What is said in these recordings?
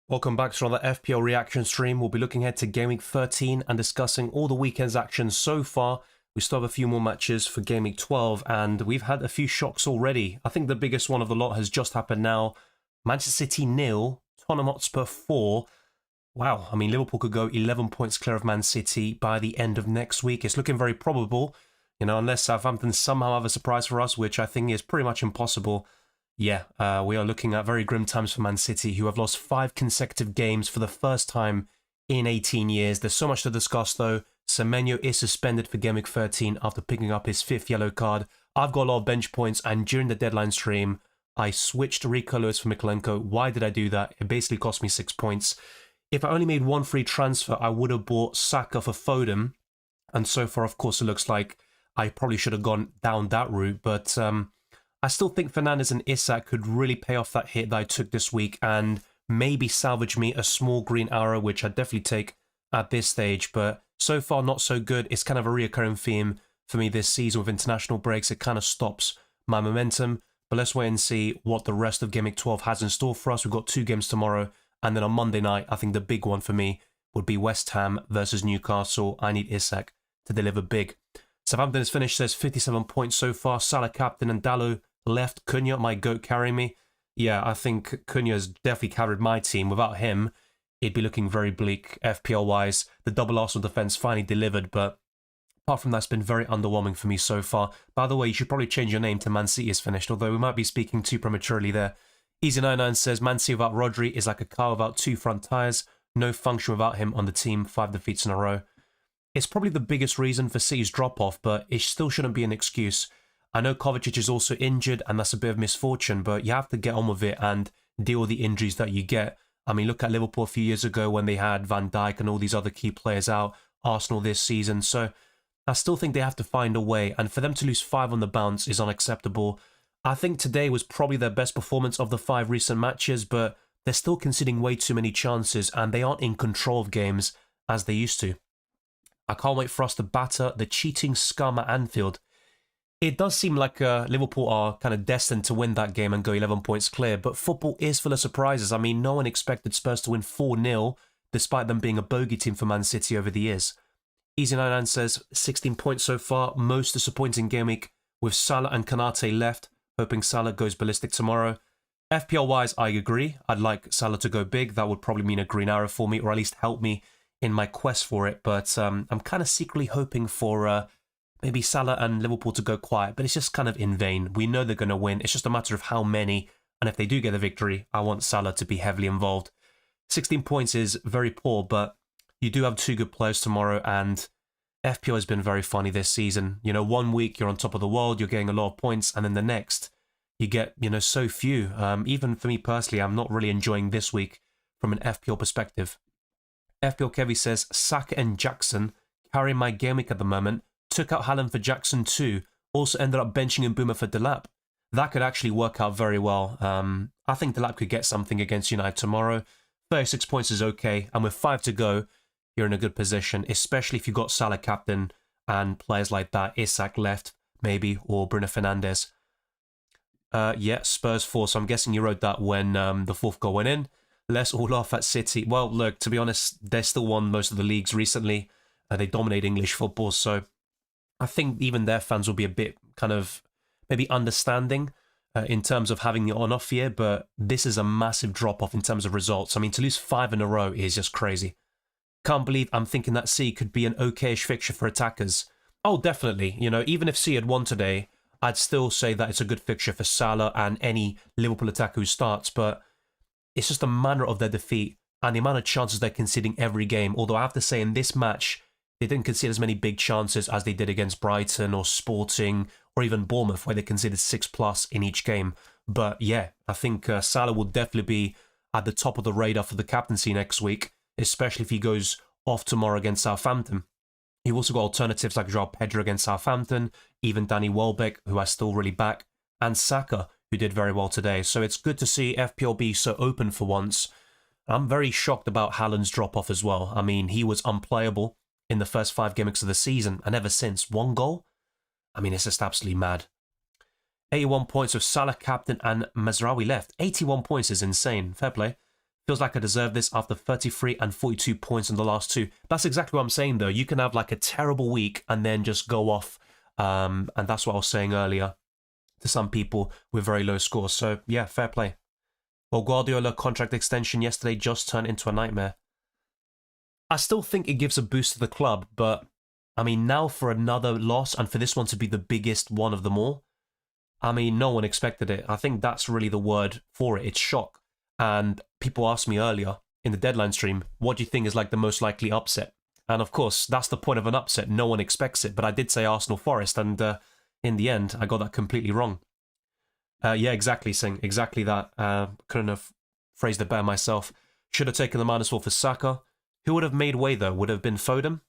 Welcome back to another FPL reaction stream. We'll be looking ahead to Game Week 13 and discussing all the weekend's action so far. We still have a few more matches for Game Week 12 and we've had a few shocks already. I think the biggest one of the lot has just happened now. Manchester City 0, Tottenham Hotspur 4. Wow, I mean Liverpool could go 11 points clear of Man City by the end of next week. It's looking very probable, unless Southampton somehow have a surprise for us, which I think is pretty much impossible. Yeah, we are looking at very grim times for Man City, who have lost 5 consecutive games for the first time in 18 years. There's so much to discuss, though. Semenyo is suspended for Game Week 13 after picking up his 5th yellow card. I've got a lot of bench points, and during the deadline stream, I switched Rico Lewis for Mikolenko. Why did I do that? It basically cost me 6 points. If I only made one free transfer, I would have bought Saka for Foden. And so far, of course, it looks like I probably should have gone down that route, but I still think Fernandes and Isak could really pay off that hit that I took this week and maybe salvage me a small green arrow, which I'd definitely take at this stage. But so far, not so good. It's kind of a reoccurring theme for me this season with international breaks. It kind of stops my momentum. But let's wait and see what the rest of Game Week 12 has in store for us. We've got 2 games tomorrow. And then on Monday night, I think the big one for me would be West Ham versus Newcastle. I need Isak to deliver big. Southampton is finished, says 57 points so far. Salah captain and Dalot left. Cunha, my GOAT, carrying me. Yeah, I think Cunha has definitely carried my team. Without him, it'd be looking very bleak FPL-wise. The double Arsenal defence finally delivered, but apart from that, it's been very underwhelming for me so far. By the way, you should probably change your name to Man City is finished, although we might be speaking too prematurely there. Easy99 says, Man City without Rodri is like a car without 2 front tyres. No function without him on the team. 5 defeats in a row. It's probably the biggest reason for City's drop-off, but it still shouldn't be an excuse. I know Kovacic is also injured, and that's a bit of misfortune, but you have to get on with it and deal with the injuries that you get. I mean, look at Liverpool a few years ago when they had Van Dijk and all these other key players out, Arsenal this season. So I still think they have to find a way, and for them to lose 5 on the bounce is unacceptable. I think today was probably their best performance of the 5 recent matches, but they're still conceding way too many chances, and they aren't in control of games as they used to. I can't wait for us to batter the cheating scum at Anfield. It does seem like Liverpool are kind of destined to win that game and go 11 points clear, but football is full of surprises. I mean, no one expected Spurs to win 4-0, despite them being a bogey team for Man City over the years. Easy99 says 16 points so far, most disappointing game week, with Salah and Kanate left, hoping Salah goes ballistic tomorrow. FPL-wise, I agree. I'd like Salah to go big. That would probably mean a green arrow for me, or at least help me in my quest for it, but I'm kind of secretly hoping for maybe Salah and Liverpool to go quiet, but it's just kind of in vain. We know they're going to win. It's just a matter of how many, and if they do get the victory, I want Salah to be heavily involved. 16 points is very poor, but you do have 2 good players tomorrow, and FPL has been very funny this season. One week you're on top of the world, you're getting a lot of points, and then the next you get, so few. Even for me personally, I'm not really enjoying this week from an FPL perspective. FPL Kevy says, Saka and Jackson carry my game week at the moment. Took out Haaland for Jackson too. Also ended up benching Mbuma for Delap. That could actually work out very well. I think Delap could get something against United tomorrow. 36 points is okay. And with 5 to go, you're in a good position, especially if you've got Salah captain and players like that. Isak left, maybe, or Bruno Fernandes. Yeah, Spurs 4. So I'm guessing you wrote that when the 4th goal went in. Let's all laugh at City. Well, look, to be honest, they still won most of the leagues recently. They dominate English football, so I think even their fans will be a bit kind of maybe understanding in terms of having the on-off year, but this is a massive drop-off in terms of results. I mean, to lose 5 in a row is just crazy. Can't believe I'm thinking that C could be an okay-ish fixture for attackers. Oh, definitely. Even if C had won today, I'd still say that it's a good fixture for Salah and any Liverpool attacker who starts, but it's just the manner of their defeat and the amount of chances they're conceding every game. Although I have to say in this match, they didn't concede as many big chances as they did against Brighton or Sporting or even Bournemouth, where they conceded 6+ in each game. But yeah, I think Salah will definitely be at the top of the radar for the captaincy next week, especially if he goes off tomorrow against Southampton. You've also got alternatives like João Pedro against Southampton, even Danny Welbeck, who I still really back, and Saka, who did very well today. So it's good to see FPL be so open for once. I'm very shocked about Haaland's drop-off as well. I mean, he was unplayable in the first 5 game weeks of the season, and ever since, 1 goal? I mean, it's just absolutely mad. 81 points with Salah captain and Mazraoui left. 81 points is insane. Fair play. Feels like I deserve this after 33 and 42 points in the last two. That's exactly what I'm saying, though. You can have like a terrible week and then just go off. And that's what I was saying earlier to some people with very low scores. So, yeah, fair play. Well, Guardiola contract extension yesterday just turned into a nightmare. I still think it gives a boost to the club, but I mean, now for another loss and for this one to be the biggest one of them all, I mean, no one expected it. I think that's really the word for it. It's shock. And people asked me earlier in the deadline stream, what do you think is like the most likely upset? And of course, that's the point of an upset. No one expects it. But I did say Arsenal Forest, and in the end, I got that completely wrong. Yeah, exactly, Singh. Exactly that. Couldn't have phrased it better myself. Should have taken the -4 for Saka. Who would have made way, though? Would have been Foden?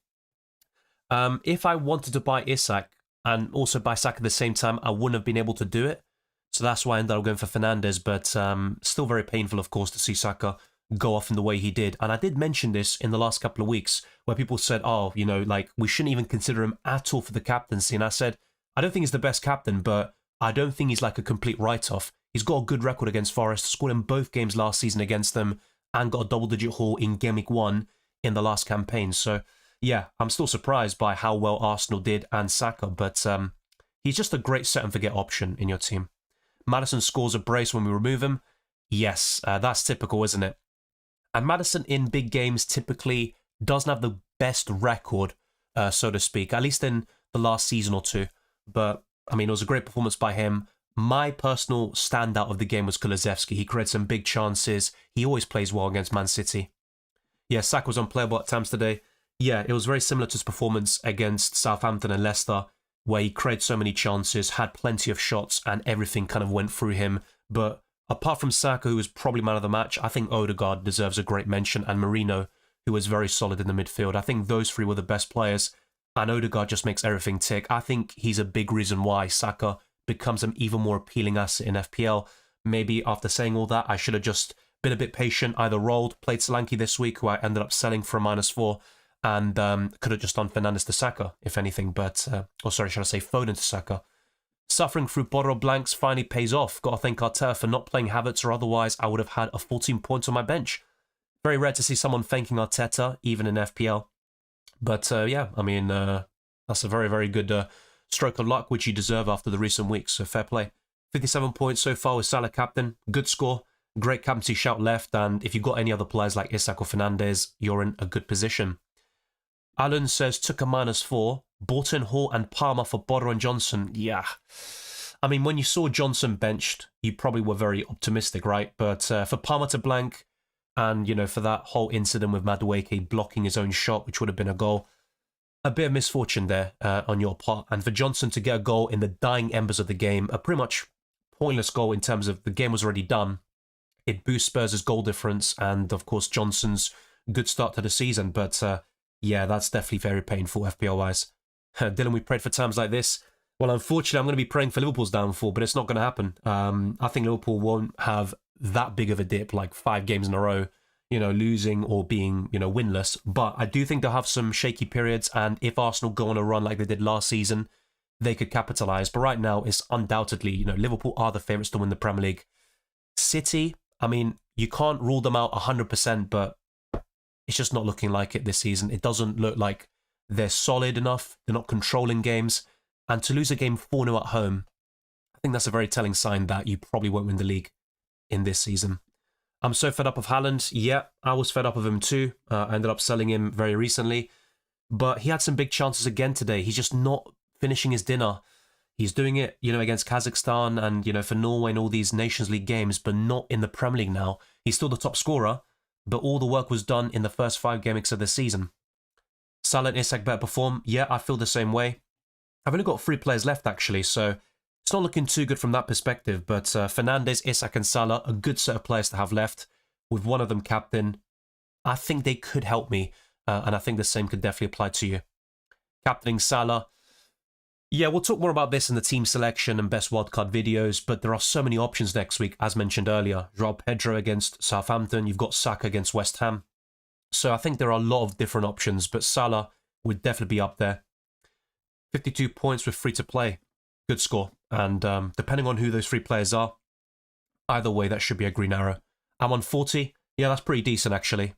If I wanted to buy Isak and also buy Saka at the same time, I wouldn't have been able to do it. So that's why I ended up going for Fernandes. But still very painful, of course, to see Saka go off in the way he did. And I did mention this in the last couple of weeks where people said, oh, you know, like we shouldn't even consider him at all for the captaincy. And I said, I don't think he's the best captain, but I don't think he's like a complete write-off. He's got a good record against Forest, scored in both games last season against them, and got a double-digit haul in Gameweek 1 in the last campaign. So, yeah, I'm still surprised by how well Arsenal did and Saka, but he's just a great set-and-forget option in your team. Maddison scores a brace when we remove him. Yes, that's typical, isn't it? And Maddison in big games typically doesn't have the best record, so to speak, at least in the last season or two. But, I mean, it was a great performance by him. My personal standout of the game was Kulusevski. He created some big chances. He always plays well against Man City. Yeah, Saka was unplayable at times today. Yeah, it was very similar to his performance against Southampton and Leicester, where he created so many chances, had plenty of shots, and everything kind of went through him. But apart from Saka, who was probably man of the match, I think Odegaard deserves a great mention, and Merino, who was very solid in the midfield. I think those three were the best players, and Odegaard just makes everything tick. I think he's a big reason why Saka becomes an even more appealing asset in FPL. Maybe after saying all that, I should have just been a bit patient, either rolled, played Solanke this week, who I ended up selling for a -4, and could have just done Fernandes to Saka, if anything, but, or sorry, should I say Foden to Saka. Suffering through bottle blanks finally pays off. Got to thank Arteta for not playing Havertz, or otherwise I would have had a 14 points on my bench. Very rare to see someone thanking Arteta, even in FPL. But yeah, I mean, that's a very, very good stroke of luck, which you deserve after the recent weeks, so fair play. 57 points so far with Salah captain. Good score. Great captaincy shout left, and if you've got any other players like Isak or Fernandes, you're in a good position. Alan says, took a -4, bought in Hall and Palmer for Bodder and Johnson. Yeah. I mean, when you saw Johnson benched, you probably were very optimistic, right? But for Palmer to blank, and, you know, for that whole incident with Madueke blocking his own shot, which would have been a goal, a bit of misfortune there on your part. And for Johnson to get a goal in the dying embers of the game, a pretty much pointless goal in terms of the game was already done. It boosts Spurs' goal difference and, of course, Johnson's good start to the season. But, yeah, that's definitely very painful FPL-wise. Dylan, we prayed for times like this. Well, unfortunately, I'm going to be praying for Liverpool's downfall, but it's not going to happen. I think Liverpool won't have that big of a dip, like 5 games in a row, you know, losing or being, you know, winless. But I do think they'll have some shaky periods, and if Arsenal go on a run like they did last season, they could capitalise. But right now, it's undoubtedly, you know, Liverpool are the favourites to win the Premier League. City, I mean, you can't rule them out 100%, but it's just not looking like it this season. It doesn't look like they're solid enough. They're not controlling games. And to lose a game 4-0 at home, I think that's a very telling sign that you probably won't win the league in this season. I'm so fed up of Haaland. Yeah, I was fed up of him too. I ended up selling him very recently. But he had some big chances again today. He's just not finishing his dinner. He's doing it, you know, against Kazakhstan and, you know, for Norway and all these Nations League games, but not in the Premier League now. He's still the top scorer, but all the work was done in the first 5 game weeks of the season. Salah and Isak better perform. Yeah, I feel the same way. I've only got 3 players left, actually, so it's not looking too good from that perspective, but Fernandes, Isak and Salah, a good set of players to have left, with one of them captain. I think they could help me, and I think the same could definitely apply to you. Captaining Salah. Yeah, we'll talk more about this in the team selection and best wildcard videos, but there are so many options next week, as mentioned earlier. João Pedro against Southampton, you've got Saka against West Ham. So I think there are a lot of different options, but Salah would definitely be up there. 52 points with free to play. Good score. And depending on who those 3 players are, either way, that should be a green arrow. I'm on 40. Yeah, that's pretty decent, actually.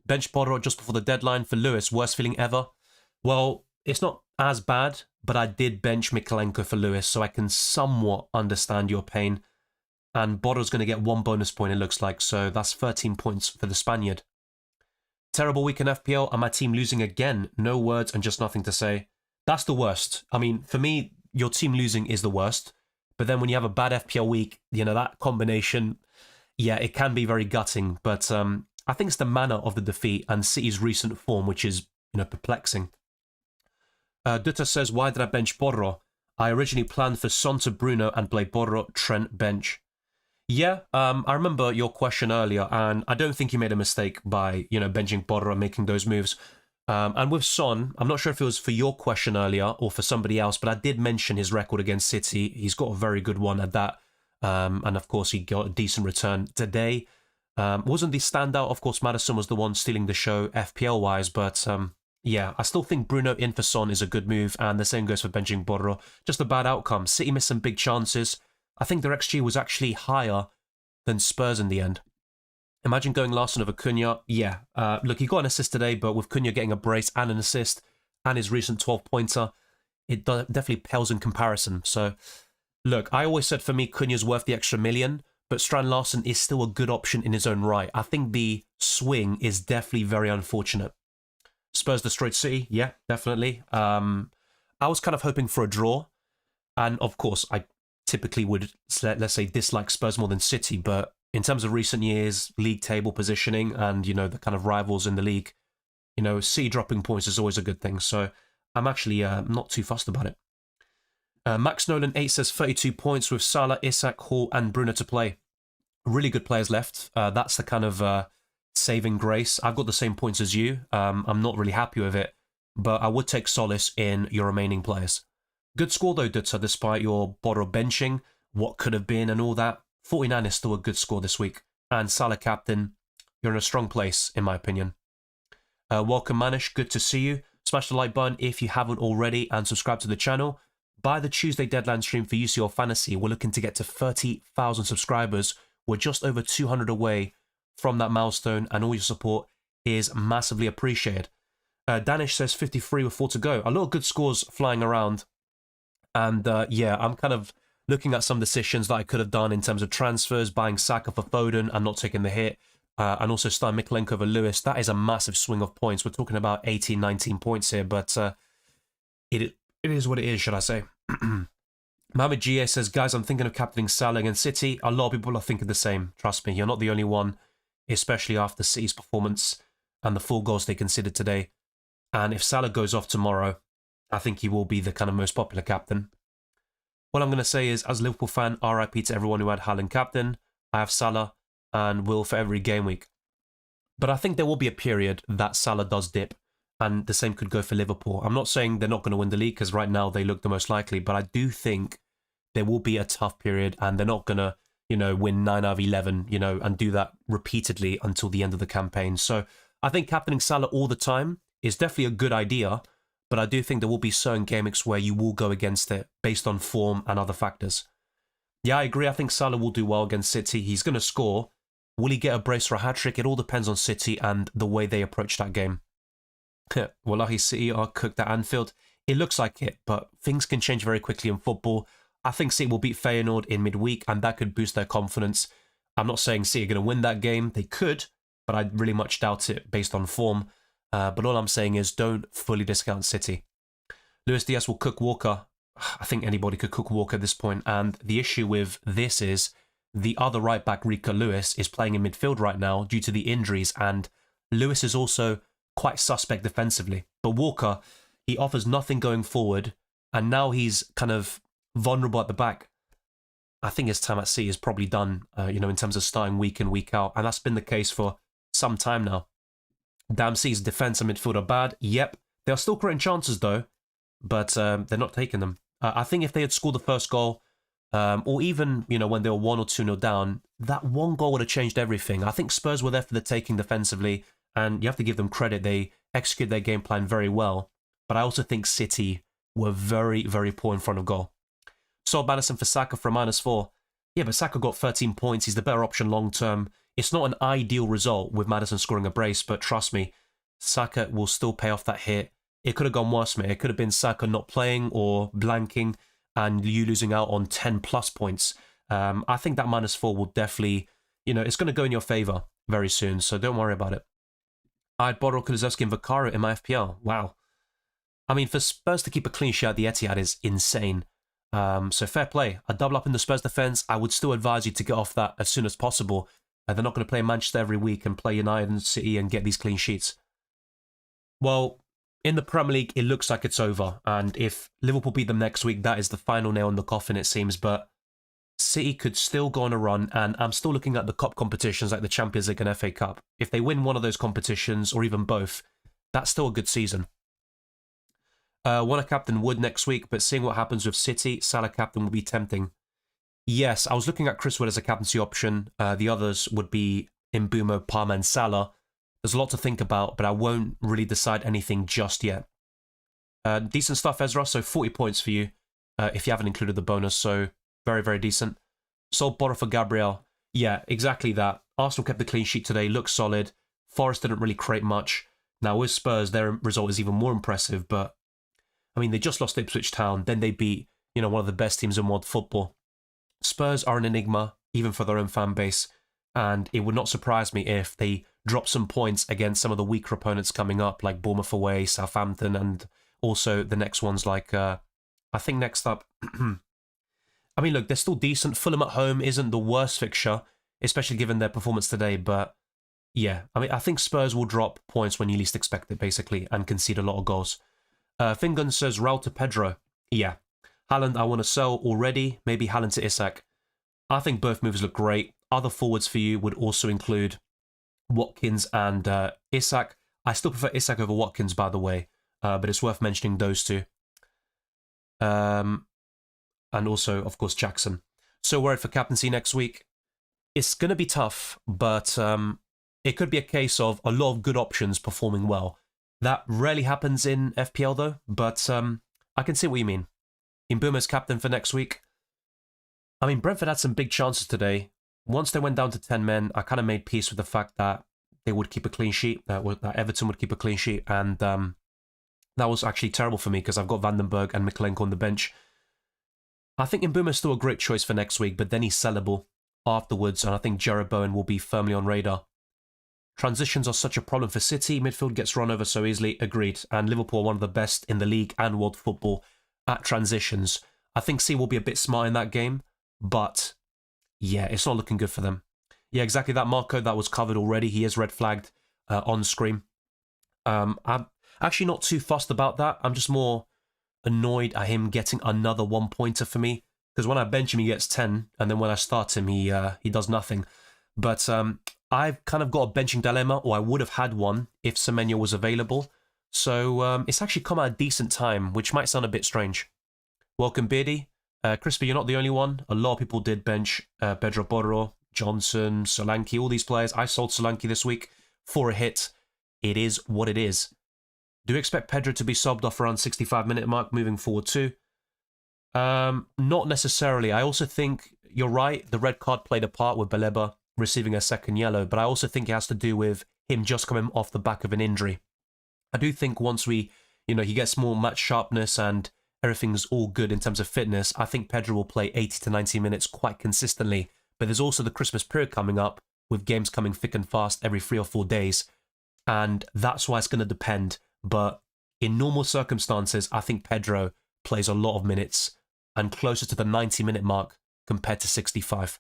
Bench Borro just before the deadline for Lewis. Worst feeling ever? Well, it's not as bad, but I did bench Mikalenko for Lewis, so I can somewhat understand your pain. And Borro's going to get 1 bonus point, it looks like, so that's 13 points for the Spaniard. Terrible week in FPL, and my team losing again. No words and just nothing to say. That's the worst. I mean, for me, your team losing is the worst. But then when you have a bad FPL week, you know, that combination, yeah, it can be very gutting. But I think it's the manner of the defeat and City's recent form, which is, you know, perplexing. Dutta says, why did I bench Borro? I originally planned for Son to Bruno and play Borro, Trent, bench. Yeah, I remember your question earlier, and I don't think you made a mistake by, you know, benching Borro and making those moves. And with Son, I'm not sure if it was for your question earlier or for somebody else, but I did mention his record against City. He's got a very good one at that. And of course, he got a decent return today. Wasn't the standout. Of course, Maddison was the one stealing the show FPL-wise, but yeah, I still think Bruno in for Son is a good move, and the same goes for benching Borro. Just a bad outcome. City missed some big chances. I think their XG was actually higher than Spurs in the end. Imagine going Larson over Cunha. Yeah, look, he got an assist today, but with Cunha getting a brace and an assist and his recent 12-pointer, it definitely pales in comparison. So, look, I always said for me, Cunha's worth the extra million, but Strand Larson is still a good option in his own right. I think the swing is definitely very unfortunate. Spurs destroyed City. Yeah, definitely. I was kind of hoping for a draw. And, of course, I typically would, let's say, dislike Spurs more than City, but in terms of recent years, league table positioning and, you know, the kind of rivals in the league, you know, City dropping points is always a good thing. So I'm actually not too fussed about it. Max Nolan 8 says 32 points with Salah, Isak, Hall and Bruno to play. Really good players left. That's the kind of saving grace. I've got the same points as you. I'm not really happy with it, but I would take solace in your remaining players. Good score though, Dutzer, despite your Borro benching, what could have been and all that. 49 is still a good score this week. And Salah captain, you're in a strong place, in my opinion. Welcome, Manish. Good to see you. Smash the like button if you haven't already and subscribe to the channel. By the Tuesday deadline stream for UCL Fantasy, we're looking to get to 30,000 subscribers. We're just over 200 away from that milestone, and all your support is massively appreciated. Danish says 53 with 4 to go. A lot of good scores flying around. And yeah, I'm kind of looking at some decisions that I could have done in terms of transfers, buying Saka for Foden and not taking the hit, and also starting Mikalenko over Lewis. That is a massive swing of points. We're talking about 18, 19 points here, but it is what it is, should I say. Mohamed GA says, guys, I'm thinking of captaining Salah against City. A lot of people are thinking the same. Trust me, you're not the only one, especially after City's performance and the 4 goals they considered today. And if Salah goes off tomorrow, I think he will be the kind of most popular captain. What I'm going to say is, as a Liverpool fan, RIP to everyone who had Haaland captain. I have Salah and will for every game week. But I think there will be a period that Salah does dip, and the same could go for Liverpool. I'm not saying they're not going to win the league, because right now they look the most likely, but I do think there will be a tough period, and they're not going to, you know, win 9 out of 11, you know, and do that repeatedly until the end of the campaign. So I think captaining Salah all the time is definitely a good idea, but I do think there will be certain game weeks where you will go against it based on form and other factors. Yeah, I agree. I think Salah will do well against City. He's going to score. Will he get a brace or a hat-trick? It all depends on City and the way they approach that game. Wallahi, City are cooked at Anfield. It looks like it, but things can change very quickly in football. I think City will beat Feyenoord in midweek, and that could boost their confidence. I'm not saying City are going to win that game. They could, but I really much doubt it based on form. But all I'm saying is don't fully discount City. Luis Diaz will cook Walker. I think anybody could cook Walker at this point. And the issue with this is the other right back, Rico Lewis, is playing in midfield right now due to the injuries. And Lewis is also quite suspect defensively. But Walker, he offers nothing going forward. And now he's kind of vulnerable at the back. I think his time at City is probably done, you know, in terms of starting week in, week out. And that's been the case for some time now. Damn, City's defence and midfield are bad. Yep. They are still creating chances, though, but they're not taking them. I think if they had scored the first goal, or even, you know, when they were 1 or 2-0 down, that one goal would have changed everything. I think Spurs were there for the taking defensively, and you have to give them credit. They executed their game plan very well. But I also think City were very, very poor in front of goal. Saul Madison for Saka for a -4. Yeah, but Saka got 13 points. He's the better option long term. It's not an ideal result with Maddison scoring a brace, but trust me, Saka will still pay off that hit. It could have gone worse, mate. It could have been Saka not playing or blanking and you losing out on 10 plus points. I think that -4 will definitely, it's going to go in your favour very soon, so don't worry about it. I had Borro, Kulusevski and Vicario in my FPL. Wow. I mean, for Spurs to keep a clean sheet at the Etihad is insane. So fair play. A double up in the Spurs defence. I would still advise you to get off that as soon as possible. They're not going to play Manchester every week and play United and City and get these clean sheets. Well, in the Premier League, it looks like it's over. And if Liverpool beat them next week, that is the final nail in the coffin, it seems. But City could still go on a run, and I'm still looking at the cup competitions like the Champions League and FA Cup. If they win one of those competitions, or even both, that's still a good season. Want a captain Wood next week, but seeing what happens with City, Salah captain will be tempting. Yes, I was looking at Chris Wood as a captaincy option. The others would be Mbeumo, Palmer and Salah. There's a lot to think about, but I won't really decide anything just yet. Decent stuff, Ezra, so 40 points for you, if you haven't included the bonus, so very, very decent. Sold Borro for Gabriel. Yeah, exactly that. Arsenal kept the clean sheet today, looks solid. Forest didn't really create much. Now with Spurs, their result is even more impressive, but I mean, they just lost Ipswich Town, then they beat, one of the best teams in world football. Spurs are an enigma, even for their own fan base, and it would not surprise me if they drop some points against some of the weaker opponents coming up, like Bournemouth away, Southampton, and also the next ones like, I think next up, I mean, look, they're still decent. Fulham at home isn't the worst fixture, especially given their performance today, but yeah, I mean, I think Spurs will drop points when you least expect it, basically, and concede a lot of goals. Fingun says Raul to Pedro. Yeah. Haaland, I want to sell already. Maybe Haaland to Isak. I think both moves look great. Other forwards for you would also include Watkins and Isak. I still prefer Isak over Watkins, by the way, but it's worth mentioning those two. And also, of course, Jackson. So worried for captaincy next week. It's going to be tough, but it could be a case of a lot of good options performing well. That rarely happens in FPL though, but I can see what you mean. Mbeumo's captain for next week. I mean, Brentford had some big chances today. Once they went down to 10 men, I kind of made peace with the fact that they would keep a clean sheet, that Everton would keep a clean sheet, and that was actually terrible for me because I've got Vandenberg and Mikalenko on the bench. I think Mbeumo's still a great choice for next week, but then he's sellable afterwards, and I think Jarrod Bowen will be firmly on radar. Transitions are such a problem for City. Midfield gets run over so easily. Agreed. And Liverpool are one of the best in the league and world football at transitions. I think City will be a bit smart in that game, but yeah, it's not looking good for them. Yeah, exactly that, Marco. That was covered already. He is red flagged on screen. I'm actually not too fussed about that. I'm just more annoyed at him getting another 1-pointer for me, because when I bench him, he gets 10, and then when I start him, he does nothing. But I've kind of got a benching dilemma, or I would have had one if Semenyo was available. So it's actually come at a decent time, which might sound a bit strange. Welcome, Beardy. Crispy, you're not the only one. A lot of people did bench Pedro Porro, Johnson, Solanke, all these players. I sold Solanke this week for a hit. It is what it is. Do you expect Pedro to be subbed off around 65-minute mark moving forward too? Not necessarily. I also think you're right. The red card played a part with Baleba receiving a second yellow, but I also think it has to do with him just coming off the back of an injury. I do think once he gets more match sharpness and everything's all good in terms of fitness, I think Pedro will play 80 to 90 minutes quite consistently. But there's also the Christmas period coming up with games coming thick and fast every 3 or 4 days. And that's why it's going to depend. But in normal circumstances, I think Pedro plays a lot of minutes and closer to the 90-minute mark compared to 65.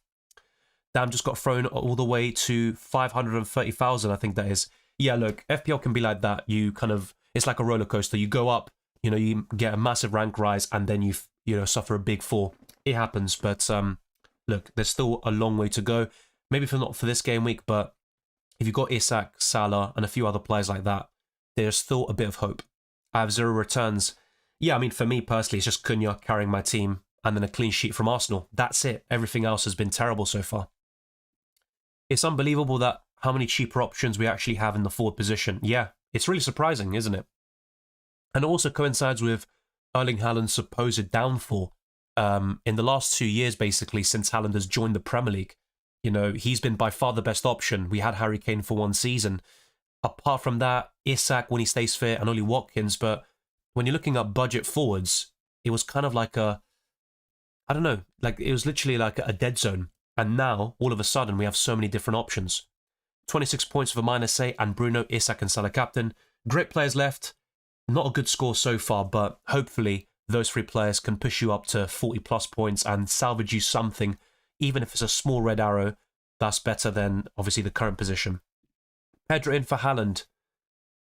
Damn, just got thrown all the way to 530,000, I think that is. Yeah, look, FPL can be like that. It's like a roller coaster. You go up, you get a massive rank rise, and then you suffer a big fall. It happens, but look, there's still a long way to go. Maybe not for this game week, but if you've got Isak, Salah, and a few other players like that, there's still a bit of hope. I have 0 returns. Yeah, I mean, for me personally, it's just Cunha carrying my team, and then a clean sheet from Arsenal. That's it. Everything else has been terrible so far. It's unbelievable that how many cheaper options we actually have in the forward position. Yeah, it's really surprising, isn't it? And it also coincides with Erling Haaland's supposed downfall in the last 2 years, basically, since Haaland has joined the Premier League. You know, he's been by far the best option. We had Harry Kane for one season. Apart from that, Isak when he stays fit and Ollie Watkins. But when you're looking at budget forwards, it was kind of like I don't know, like it was literally like a dead zone. And now, all of a sudden, we have so many different options. 26 points for -8 and Bruno, Isak and Salah captain. Great players left. Not a good score so far, but hopefully those three players can push you up to 40 plus points and salvage you something. Even if it's a small red arrow, that's better than obviously the current position. Pedro in for Haaland.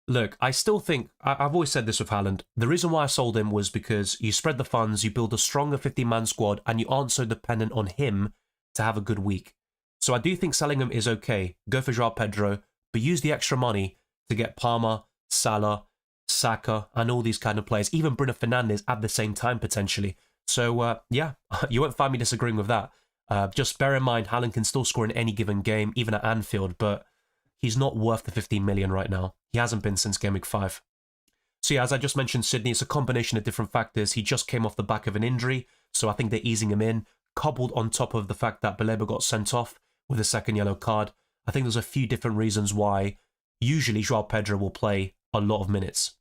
Look, I still think, I've always said this with Haaland, the reason why I sold him was because you spread the funds, you build a stronger 15-man squad, and you aren't so dependent on him to have a good week. So I do think selling him is okay. Go for Joao Pedro, but use the extra money to get Palmer, Salah, Saka, and all these kind of players, even Bruno Fernandes at the same time potentially. So yeah, you won't find me disagreeing with that. Just bear in mind, Haaland can still score in any given game, even at Anfield, but he's not worth the 15 million right now. He hasn't been since Game Week 5. So yeah, as I just mentioned, Sydney, it's a combination of different factors. He just came off the back of an injury, so I think they're easing him in, coupled on top of the fact that Baleba got sent off with a second yellow card. I think there's a few different reasons why usually Joao Pedro will play a lot of minutes.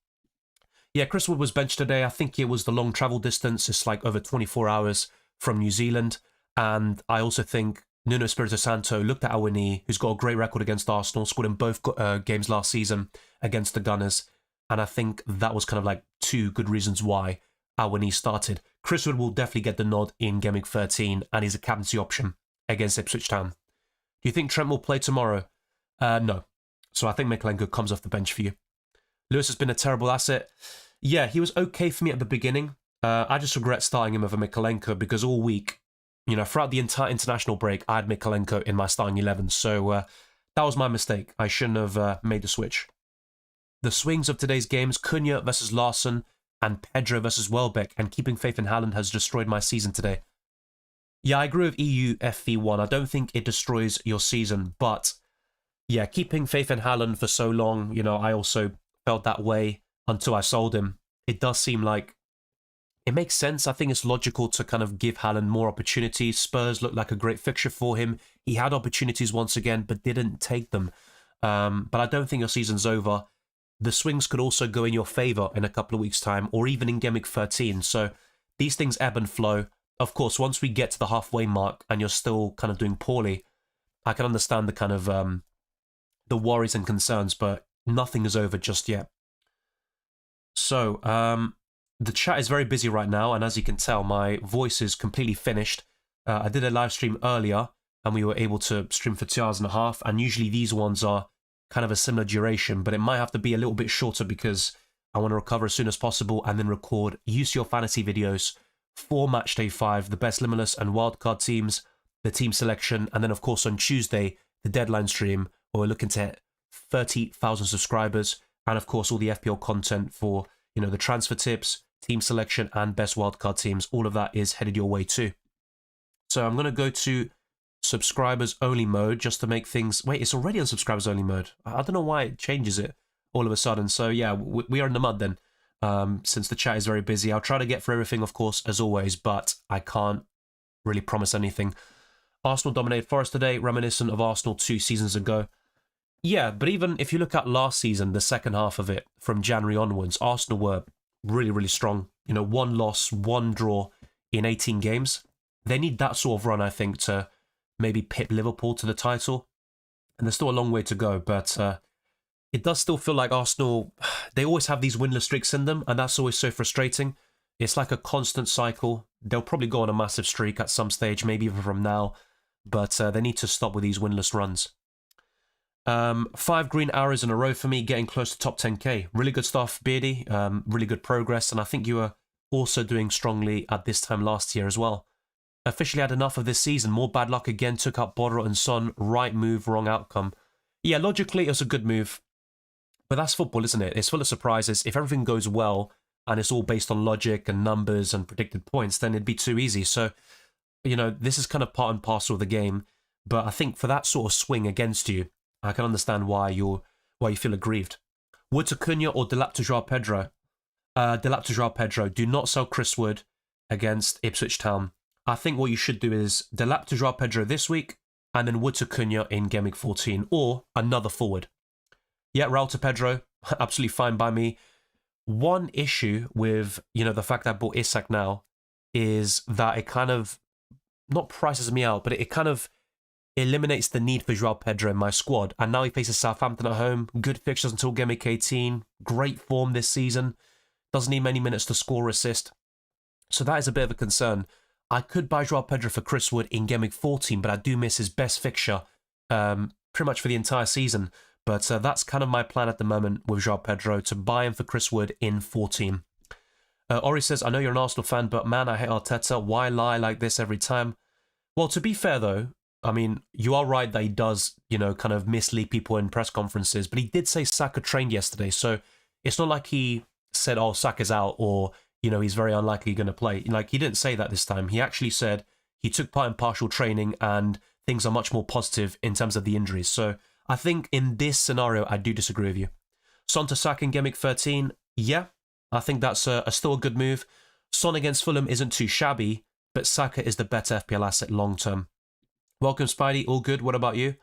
Yeah, Chris Wood was benched today. I think it was the long travel distance. It's like over 24 hours from New Zealand. And I also think Nuno Espirito Santo looked at Awani, who's got a great record against Arsenal, scored in both games last season against the Gunners. And I think that was kind of like two good reasons why Awani started. Chris Wood will definitely get the nod in Game Week 13, and he's a captaincy option against Ipswich Town. Do you think Trent will play tomorrow? No. So I think Mykolenko comes off the bench for you. Lewis has been a terrible asset. Yeah, he was okay for me at the beginning. I just regret starting him over Mykolenko because all week, you know, throughout the entire international break, I had Mykolenko in my starting 11. So that was my mistake. I shouldn't have made the switch. The swings of today's games, Cunha versus Larsson and Pedro versus Welbeck, and keeping faith in Haaland has destroyed my season today. Yeah, I agree with EU FV1. I don't think it destroys your season, but yeah, keeping faith in Haaland for so long, you know, I also felt that way until I sold him. It does seem like it makes sense. I think it's logical to kind of give Haaland more opportunities. Spurs looked like a great fixture for him. He had opportunities once again, but didn't take them. But I don't think your season's over. The swings could also go in your favour in a couple of weeks' time, or even in Game Week 13. So these things ebb and flow. Of course, once we get to the halfway mark and you're still kind of doing poorly, I can understand the kind of the worries and concerns, but nothing is over just yet. So, the chat is very busy right now, and as you can tell, my voice is completely finished. I did a live stream earlier, and we were able to stream for 2 hours and a half, and usually these ones are kind of a similar duration, but it might have to be a little bit shorter because I want to recover as soon as possible and then record Use Your Fantasy videos for Matchday 5, the best Limitless and Wildcard teams, the team selection, and then of course on Tuesday, the deadline stream, where we're looking to hit 30,000 subscribers, and of course all the FPL content for, you know, the transfer tips, team selection, and best wildcard teams. All of that is headed your way too. So I'm going to go to subscribers only mode just to make things... Wait, it's already on subscribers only mode. I don't know why it changes it all of a sudden. So yeah, we are in the mud then, since the chat is very busy. I'll try to get through everything, of course, as always, but I can't really promise anything. Arsenal dominated Forest today, reminiscent of Arsenal 2 seasons ago. Yeah, but even if you look at last season, the second half of it, from January onwards, Arsenal were really, really strong. You know, 1 loss, 1 draw in 18 games. They need that sort of run, I think, to maybe pip Liverpool to the title. And there's still a long way to go, but it does still feel like Arsenal, they always have these winless streaks in them, and that's always so frustrating. It's like a constant cycle. They'll probably go on a massive streak at some stage, maybe even from now, but they need to stop with these winless runs. 5 green arrows in a row for me, getting close to top 10k. Really good stuff, Beardy. Really good progress, and I think you were also doing strongly at this time last year as well. Officially had enough of this season. More bad luck again. Took out Bodro and Son. Right move, wrong outcome. Yeah, logically it was a good move, but that's football, isn't it? It's full of surprises. If everything goes well and it's all based on logic and numbers and predicted points, then it'd be too easy. So, you know, this is kind of part and parcel of the game. But I think for that sort of swing against you, I can understand why you feel aggrieved. Wood to Cunha or Delap to Joao Pedro? Delap to Joao Pedro. Do not sell Chris Wood against Ipswich Town. I think what you should do is Delap to Joao Pedro this week and then Wood to Cunha in Game Week 14, or another forward. Yeah, Raul to Pedro, absolutely fine by me. One issue with, the fact that I bought Isak now is that it kind of, not prices me out, but it kind of eliminates the need for João Pedro in my squad. And now he faces Southampton at home, good fixtures until Game Week 18, great form this season, doesn't need many minutes to score or assist. So that is a bit of a concern. I could buy João Pedro for Chris Wood in Game Week 14, but I do miss his best fixture pretty much for the entire season. But that's kind of my plan at the moment with João Pedro, to buy him for Chris Wood in 14. Ori says, I know you're an Arsenal fan, but man, I hate Arteta. Why lie like this every time? Well, to be fair though, I mean, you are right that he does, kind of mislead people in press conferences, but he did say Saka trained yesterday, so it's not like he said, oh, Saka's out, or, he's very unlikely going to play. Like, he didn't say that this time. He actually said he took part in partial training and things are much more positive in terms of the injuries. So I think in this scenario, I do disagree with you. Son to Saka in Game Week 13, yeah, I think that's still a good move. Son against Fulham isn't too shabby, but Saka is the better FPL asset long term. Welcome, Spidey. All good. What about you?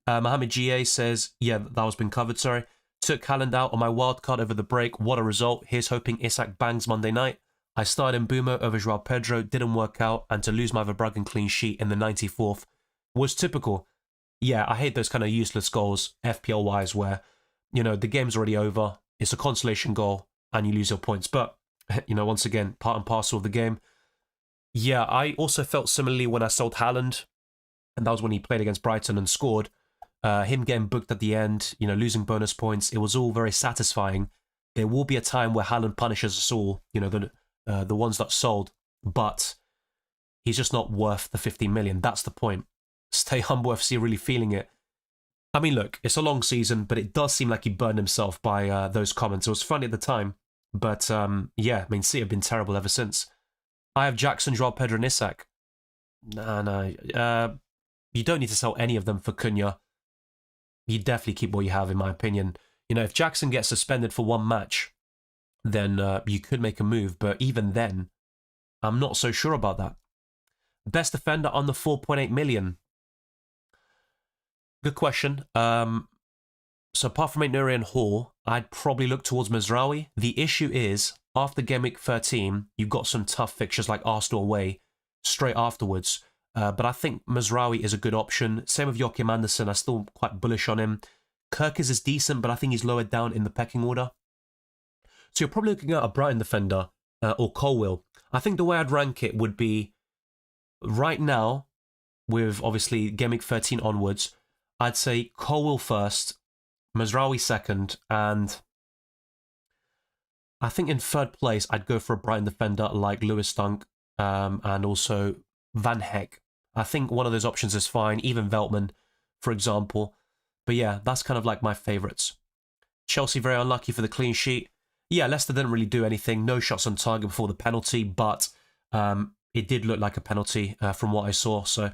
Mohammed GA says, yeah, that was been covered, sorry. Took Haaland out on my wildcard over the break. What a result. Here's hoping Isak bangs Monday night. I started Mbeumo over João Pedro. Didn't work out. And to lose my Verbruggen clean sheet in the 94th was typical. Yeah, I hate those kind of useless goals, FPL-wise, where, the game's already over. It's a consolation goal and you lose your points. But, once again, part and parcel of the game. Yeah, I also felt similarly when I sold Haaland. And that was when he played against Brighton and scored. Him getting booked at the end, losing bonus points. It was all very satisfying. There will be a time where Haaland punishes us all, the ones that sold. But he's just not worth the 15 million. That's the point. Stay humble FC really feeling it. I mean, look, it's a long season, but it does seem like he burned himself by those comments. It was funny at the time. But, yeah, I mean, City have been terrible ever since. I have Jackson, João Pedro and Isak. No. You don't need to sell any of them for Cunha. You definitely keep what you have, in my opinion. If Jackson gets suspended for one match, then you could make a move. But even then, I'm not so sure about that. Best defender under 4.8 million. Good question. So apart from Nuri and Hall, I'd probably look towards Mazraoui. The issue is, after Game Week 13, you've got some tough fixtures like Arsenal away straight afterwards. But I think Mazraoui is a good option. Same with Joachim Andersen. I'm still quite bullish on him. Kirkis is decent, but I think he's lower down in the pecking order. So you're probably looking at a Brighton defender or Colwill. I think the way I'd rank it would be, right now, with obviously Game Week 13 onwards, I'd say Colwill first, Mazraoui second, and I think in third place, I'd go for a Brighton defender like Lewis Dunk and also Van Heck. I think one of those options is fine, even Veltman, for example. But yeah, that's kind of like my favourites. Chelsea very unlucky for the clean sheet. Yeah, Leicester didn't really do anything. No shots on target before the penalty, but it did look like a penalty from what I saw. So,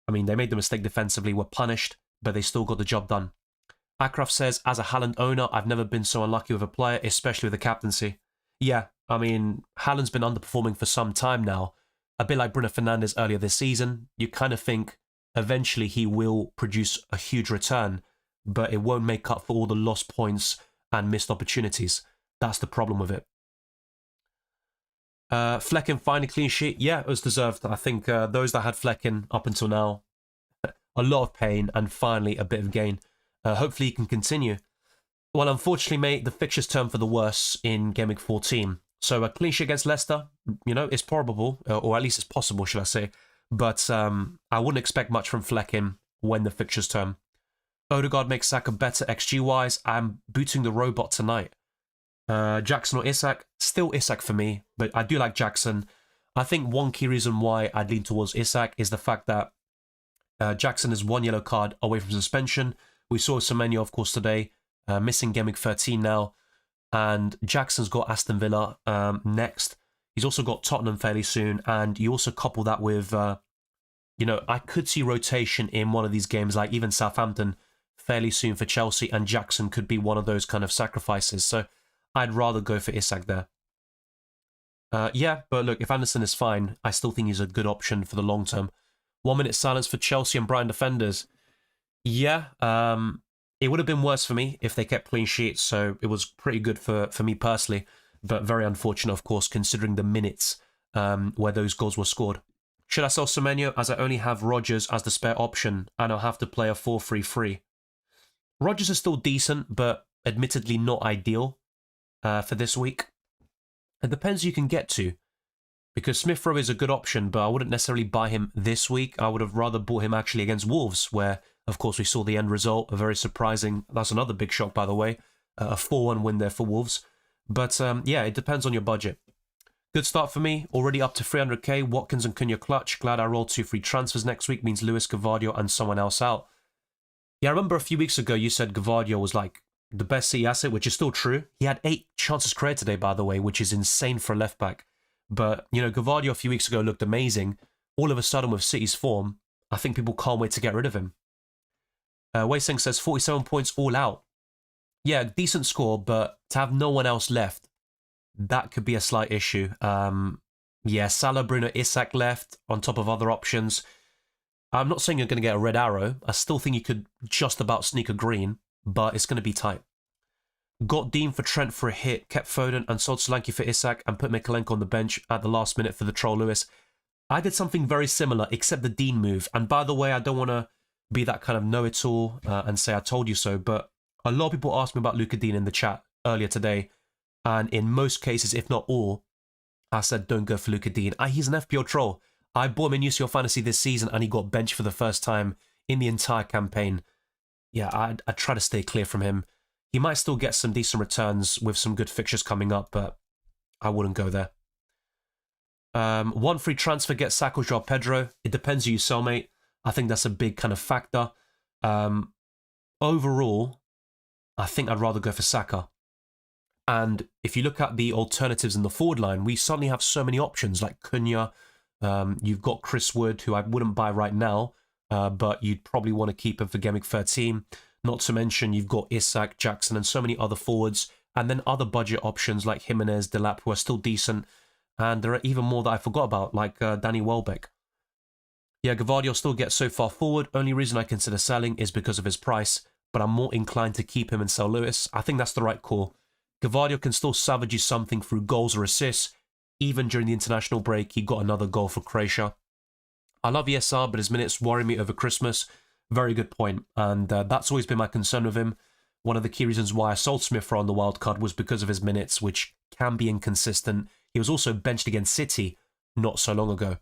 I mean, they made the mistake defensively, were punished, but they still got the job done. Akraf says, as a Haaland owner, I've never been so unlucky with a player, especially with the captaincy. Yeah, I mean, Haaland's been underperforming for some time now. A bit like Bruno Fernandes earlier this season. You kind of think eventually he will produce a huge return, but it won't make up for all the lost points and missed opportunities. That's the problem with it. Flecken finally clean sheet. Yeah, it was deserved. I think those that had Flecken up until now, a lot of pain and finally a bit of gain. Hopefully he can continue. Well, unfortunately, mate, the fixtures turn for the worse in Game Week 14. So a clean sheet against Leicester, it's probable, or at least it's possible, should I say. But I wouldn't expect much from Flecken when the fixtures turn. Odegaard makes Saka better XG-wise. I'm booting the robot tonight. Jackson or Isak? Still Isak for me, but I do like Jackson. I think one key reason why I'd lean towards Isak is the fact that Jackson is one yellow card away from suspension. We saw Semenyo, of course, today, missing Game Week 13 now. And Jackson's got Aston Villa next. He's also got Tottenham fairly soon. And you also couple that with, I could see rotation in one of these games, like even Southampton, fairly soon for Chelsea. And Jackson could be one of those kind of sacrifices. So I'd rather go for Isak there. Yeah, but look, if Anderson is fine, I still think he's a good option for the long term. 1 minute silence for Chelsea and Brighton defenders. Yeah, it would have been worse for me if they kept clean sheets, so it was pretty good for me personally, but very unfortunate, of course, considering the minutes where those goals were scored. Should I sell Semenyo, as I only have Rodgers as the spare option, and I'll have to play a 4-3-3? Rodgers is still decent, but admittedly not ideal for this week. It depends who you can get to, because Smith Rowe is a good option, but I wouldn't necessarily buy him this week. I would have rather bought him actually against Wolves, where, of course, we saw the end result, a very surprising, that's another big shock, by the way, a 4-1 win there for Wolves. But yeah, it depends on your budget. Good start for me, already up to 300k, Watkins and Cunha clutch. Glad I rolled 2 free transfers next week, means Lewis, Gavardio and someone else out. Yeah, I remember a few weeks ago you said Gavardio was like the best City asset, which is still true. He had 8 chances created today, by the way, which is insane for a left back. But, you know, Gavardio a few weeks ago looked amazing. All of a sudden with City's form, I think people can't wait to get rid of him. Wei Seng says 47 points all out. Yeah, decent score, but to have no one else left, that could be a slight issue. Yeah, Salah, Bruno, Isak left on top of other options. I'm not saying you're going to get a red arrow. I still think you could just about sneak a green, but it's going to be tight. Got Dean for Trent for a hit, kept Foden and sold Solanke for Isak and put Mikalenko on the bench at the last minute for the troll Lewis. I did something very similar except the Dean move. And by the way, I don't want to be that kind of know-it-all and say I told you so, but a lot of people asked me about Luka Dean in the chat earlier today. And in most cases, if not all, I said don't go for Luka Dean. He's an FPL troll. I bought him in UCL Fantasy this season and he got benched for the first time in the entire campaign. Yeah, I'd try to stay clear from him. He might still get some decent returns with some good fixtures coming up, but I wouldn't go there. 1 free transfer gets Saka or Joao Pedro. It depends who you sell, mate. I think that's a big kind of factor. Overall, I think I'd rather go for Saka. And if you look at the alternatives in the forward line, we suddenly have so many options like Cunha. You've got Chris Wood, who I wouldn't buy right now, but you'd probably want to keep him for Gameweek 13. Not to mention you've got Isak, Jackson, and so many other forwards. And then other budget options like Jimenez, Delap, who are still decent. And there are even more that I forgot about, like Danny Welbeck. Yeah, Gavardio still gets so far forward. Only reason I consider selling is because of his price, but I'm more inclined to keep him and sell Lewis. I think that's the right call. Gavardio can still salvage you something through goals or assists. Even during the international break, he got another goal for Croatia. I love ESR, but his minutes worry me over Christmas. Very good point. And that's always been my concern with him. One of the key reasons why I sold Smith Rowe on the wildcard was because of his minutes, which can be inconsistent. He was also benched against City not so long ago.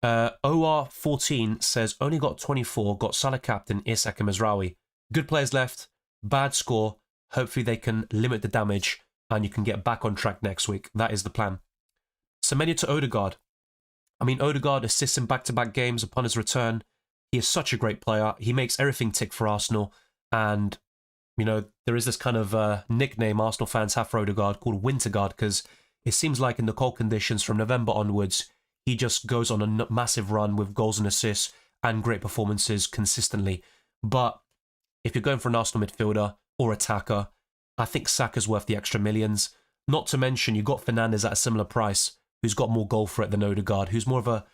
OR14 says, only got 24, got Salah captain, Isak and Mizraoui. Good players left, bad score. Hopefully they can limit the damage and you can get back on track next week. That is the plan. Semenyo to Odegaard. I mean, Odegaard assists in back-to-back games upon his return. He is such a great player. He makes everything tick for Arsenal. And, you know, there is this kind of nickname Arsenal fans have for Odegaard called Winterguard, because it seems like in the cold conditions from November onwards, he just goes on a massive run with goals and assists and great performances consistently. But if you're going for an Arsenal midfielder or attacker, I think Saka's worth the extra millions. Not to mention, you got Fernandes at a similar price, who's got more goal threat than Odegaard, who's more of a,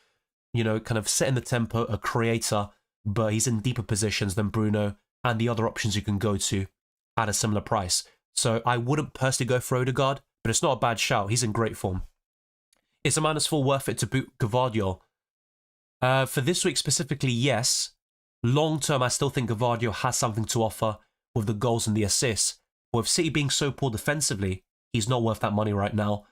you know, kind of setting the tempo, a creator, but he's in deeper positions than Bruno and the other options you can go to at a similar price. So I wouldn't personally go for Odegaard, but it's not a bad shout. He's in great form. Is a -4 worth it to boot Gavardio? For this week specifically, yes. Long term, I still think Gavardio has something to offer with the goals and the assists. With City being so poor defensively, he's not worth that money right now.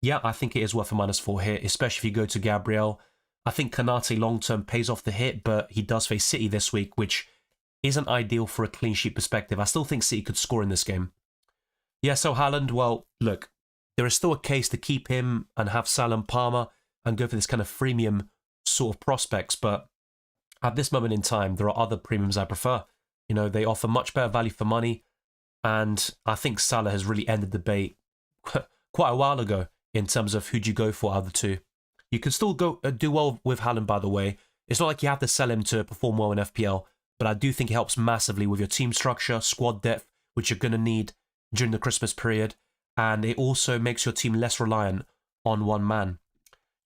Yeah, I think it is worth a -4 here, especially if you go to Gabriel. I think Kanate long-term pays off the hit, but he does face City this week, which isn't ideal for a clean sheet perspective. I still think City could score in this game. Yeah, so Haaland, well, look, there is still a case to keep him and have Salah and Palmer and go for this kind of freemium sort of prospects, but at this moment in time, there are other premiums I prefer. You know, they offer much better value for money, and I think Salah has really ended the debate quite a while ago in terms of who do you go for out of the two. You can still go do well with Haaland, by the way. It's not like you have to sell him to perform well in FPL, but I do think it helps massively with your team structure, squad depth, which you're going to need during the Christmas period, and it also makes your team less reliant on one man.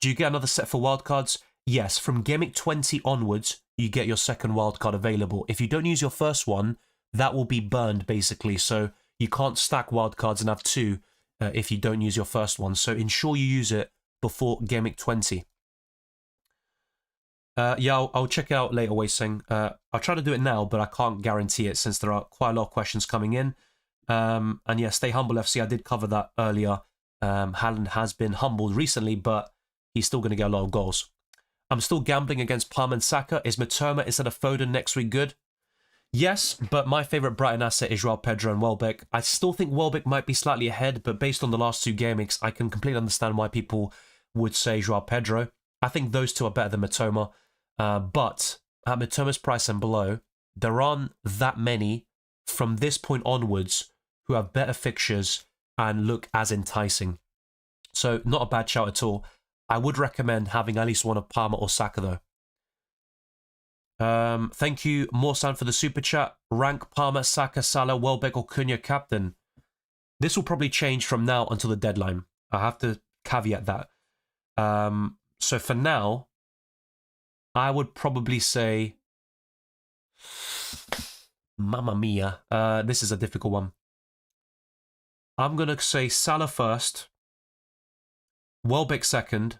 Do you get another set for wildcards? yes, from Game Week 20 onwards, you get your second wildcard available. If you don't use your first one, that will be burned, basically. So you can't stack wildcards and have two if you don't use your first one. So ensure you use it before Game Week 20. Yeah, I'll check it out later, Wei Sing. I'll try to do it now, but I can't guarantee it since there are quite a lot of questions coming in. And yeah, stay humble, FC. I did cover that earlier. Haaland has been humbled recently, but he's still going to get a lot of goals. I'm still gambling against Palmer and Saka. Is Matoma instead of Foden next week good? Yes, but my favourite Brighton asset is Joao Pedro and Welbeck. I still think Welbeck might be slightly ahead, but based on the last two game weeks, I can completely understand why people would say Joao Pedro. I think those two are better than Matoma. But at Matoma's price and below, there aren't that many from this point onwards who have better fixtures and look as enticing. So not a bad shout at all. I would recommend having at least one of Palmer or Saka though. Thank you, Morsan, for the super chat. Rank Palmer, Saka, Salah, Welbeck or Cunha captain. This will probably change from now until the deadline. I have to caveat that. So for now, I would probably say, Mamma mia, this is a difficult one. I'm going to say Salah first, Welbeck second,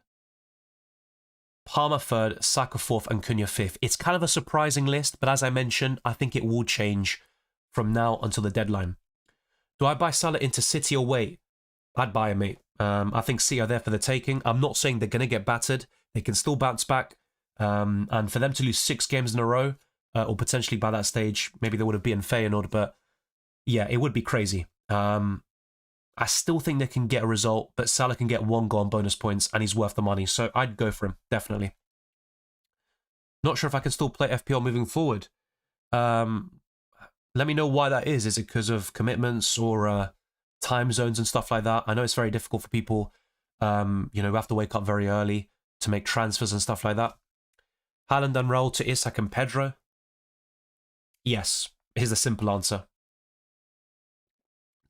Palmer third, Saka fourth, and Cunha fifth. It's kind of a surprising list, but as I mentioned, I think it will change from now until the deadline. Do I buy Salah into City or wait? I'd buy him, mate. I think City are there for the taking. I'm not saying they're going to get battered. They can still bounce back. And for them to lose 6 games in a row, or potentially by that stage, maybe they would have beaten Feyenoord, but yeah, it would be crazy. I still think they can get a result, but Salah can get 1 goal on bonus points, and he's worth the money. So I'd go for him, definitely. Not sure if I can still play FPL moving forward. Let me know why that is. Is it because of commitments or time zones and stuff like that? I know it's very difficult for people, who have to wake up very early to make transfers and stuff like that. Haaland and Raul to Isak and Pedro? Yes, here's the simple answer.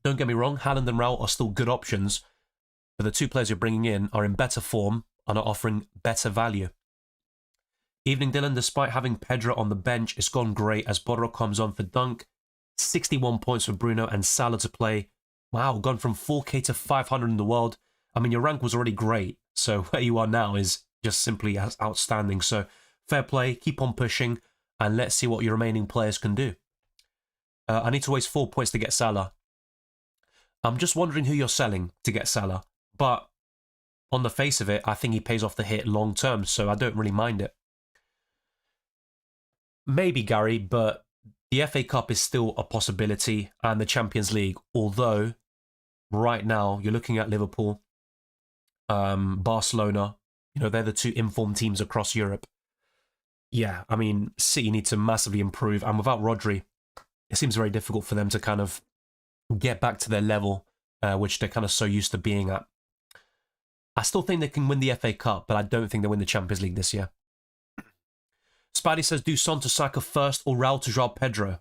Don't get me wrong, Haaland and Raul are still good options, but the two players you're bringing in are in better form and are offering better value. Evening Dylan, despite having Pedro on the bench, it's gone great as Borro comes on for Dunk. 61 points for Bruno and Salah to play. Wow, gone from 4k to 500 in the world. I mean, your rank was already great, so where you are now is just simply outstanding. So fair play, keep on pushing, and let's see what your remaining players can do. I need to waste 4 points to get Salah. I'm just wondering who you're selling to get Salah, but on the face of it, I think he pays off the hit long term, so I don't really mind it. Maybe Gary, but the FA Cup is still a possibility, and the Champions League, although right now you're looking at Liverpool, Barcelona, they're the two informed teams across Europe. Yeah, I mean, City need to massively improve, and without Rodri, it seems very difficult for them to kind of get back to their level, which they're kind of so used to being at. I still think they can win the FA Cup, but I don't think they win the Champions League this year. Spidey says, do Son to Saka first or Raul to Joao Pedro?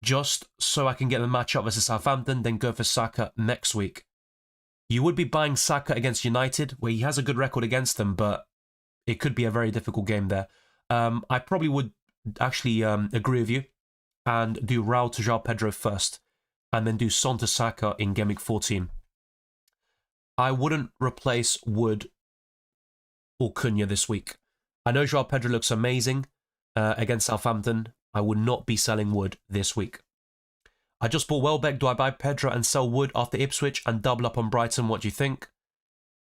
Just so I can get the match up versus Southampton, then go for Saka next week. You would be buying Saka against United, where he has a good record against them, but it could be a very difficult game there. I probably would actually agree with you and do Raul to Joao Pedro first, and then do Son to Saka in Game Week 14. I wouldn't replace Wood or Cunha this week. I know Joao Pedro looks amazing against Southampton. I would not be selling Wood this week. I just bought Welbeck. Do I buy Pedro and sell Wood after Ipswich and double up on Brighton? What do you think?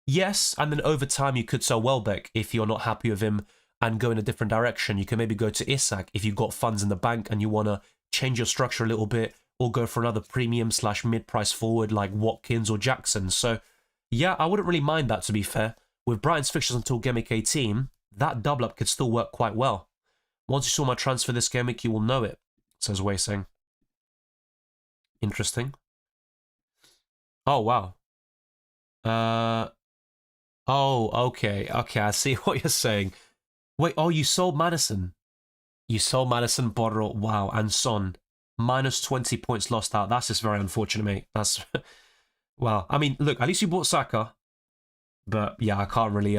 Yes, and then over time you could sell Welbeck if you're not happy with him and go in a different direction. You can maybe go to Isak if you've got funds in the bank and you want to change your structure a little bit, or go for another premium/mid-price forward like Watkins or Jackson. So, yeah, I wouldn't really mind that, to be fair. With Brighton's fixtures until Game Week 18, that double-up could still work quite well. Once you saw my transfer this game week, you will know it, says Wei Sing. Interesting. Oh, wow. Okay, I see what you're saying. Wait, you sold Madison. You sold Madison, Borro, wow, and Son. Minus 20 points lost out. That's just very unfortunate, mate. That's... Wow. I mean, look, at least you bought Saka. But, yeah, I can't really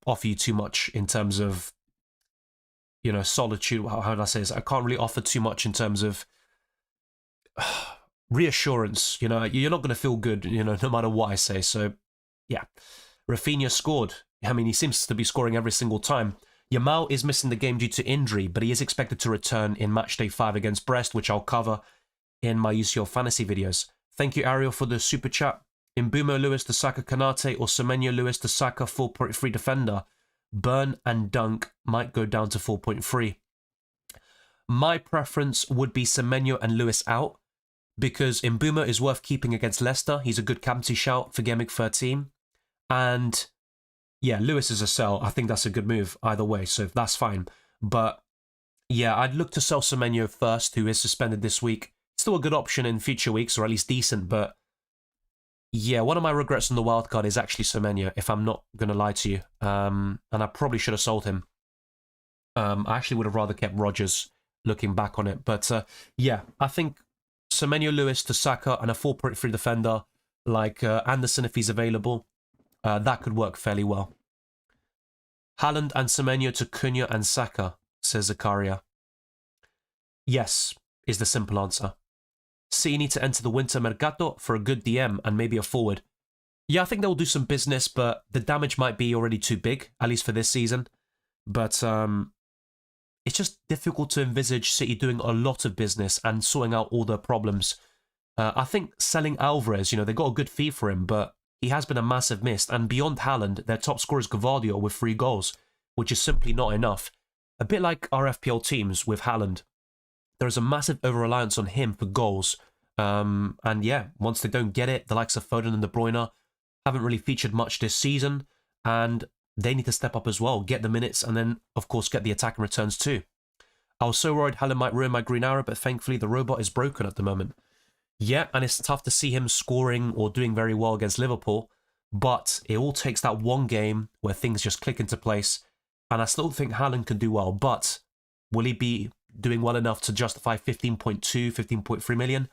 offer you too much in terms of, you know, solitude. How do I say this? I can't really offer too much in terms of reassurance. You know, you're not going to feel good, you know, no matter what I say. So, yeah. Rafinha scored. I mean, he seems to be scoring every single time. Yamal is missing the game due to injury, but he is expected to return in matchday 5 against Brest, which I'll cover in my UCL fantasy videos. Thank you, Ariel, for the super chat. Mbumo, Lewis, to Saka, Kanate, or Semenyo, Lewis, to Saka, 4.3 defender. Burn and Dunk might go down to 4.3. My preference would be Semenyo and Lewis out, because Mbumo is worth keeping against Leicester. He's a good captaincy shout for Gameweek 13. And yeah, Lewis is a sell. I think that's a good move either way, so that's fine. But yeah, I'd look to sell Semenyo first, who is suspended this week. Still a good option in future weeks, or at least decent, but yeah, one of my regrets on the wildcard is actually Semenyo, if I'm not going to lie to you. And I probably should have sold him. I actually would have rather kept Rodgers looking back on it. But yeah, I think Semenyo, Lewis to Saka and a 4.3 defender like Anderson if he's available, that could work fairly well. Haaland and Semenyo to Cunha and Saka, says Zakaria. Yes, is the simple answer. City need to enter the winter mercato for a good DM and maybe a forward. Yeah, I think they'll do some business, but the damage might be already too big, at least for this season. But it's just difficult to envisage City doing a lot of business and sorting out all their problems. I think selling Alvarez, you know, they got a good fee for him, but he has been a massive miss. And beyond Haaland, their top scorer is Gvardiol with 3 goals, which is simply not enough. A bit like our FPL teams with Haaland. There is a massive over-reliance on him for goals. And yeah, once they don't get it, the likes of Foden and De Bruyne haven't really featured much this season. And they need to step up as well, get the minutes, and then, of course, get the attacking returns too. I was so worried Haaland might ruin my green arrow, but thankfully the robot is broken at the moment. Yeah, and it's tough to see him scoring or doing very well against Liverpool, but it all takes that one game where things just click into place, and I still think Haaland can do well, but will he be doing well enough to justify 15.2, 15.3 million?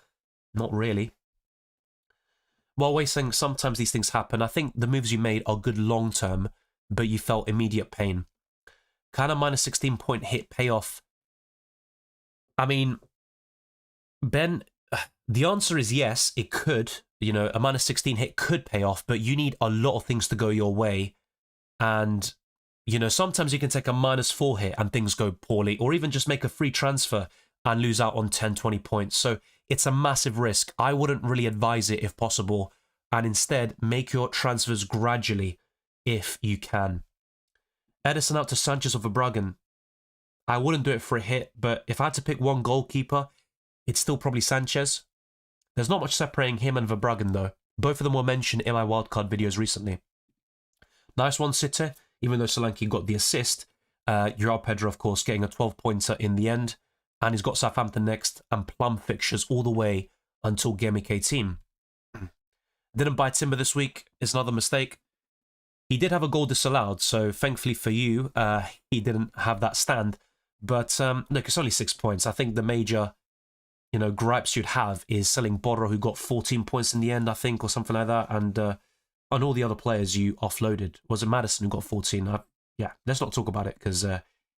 Not really. While we're saying sometimes these things happen, I think the moves you made are good long-term, but you felt immediate pain. Can a minus 16-point hit pay off? I mean, Ben, the answer is yes, it could. You know, a minus 16 hit could pay off, but you need a lot of things to go your way. And, you know, sometimes you can take a minus 4 hit and things go poorly, or even just make a free transfer and lose out on 10, 20 points. So it's a massive risk. I wouldn't really advise it if possible, and instead make your transfers gradually if you can. Edison out to Sanchez or Verbruggen. I wouldn't do it for a hit, but if I had to pick one goalkeeper, it's still probably Sanchez. There's not much separating him and Verbruggen though. Both of them were mentioned in my wildcard videos recently. Nice one, City, even though Solanke got the assist. João Pedro, of course, getting a 12-pointer in the end. And he's got Southampton next and plum fixtures all the way until Gameweek 18. Didn't buy Timber this week. It's another mistake. He did have a goal disallowed, so thankfully for you, he didn't have that stand. But look, it's only 6 points. I think the major, you know, gripes you'd have is selling Borro, who got 14 points in the end, I think, or something like that, and on all the other players you offloaded. Was it Maddison who got 14? Yeah, let's not talk about it because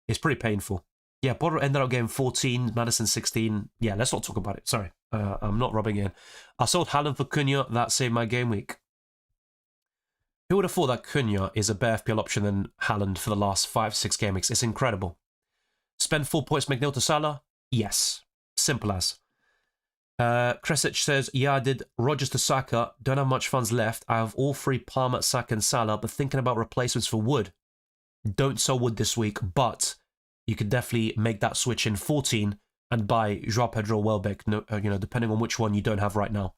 it's pretty painful. Yeah, Borro ended up getting 14, Maddison 16. Yeah, let's not talk about it. Sorry, I'm not rubbing in. I sold Haaland for Cunha. That saved my game week. Who would have thought that Cunha is a better FPL option than Haaland for the last 5-6 game weeks? It's incredible. Spend 4 points McNeil to Salah? Yes. Simple as. Kresic says, yeah, I did Rodgers to Saka. Don't have much funds left. I have all 3 Palmer, Saka and Salah, but thinking about replacements for Wood. Don't sell Wood this week, but you could definitely make that switch in 14 and buy João Pedro Welbeck, you know, depending on which one you don't have right now.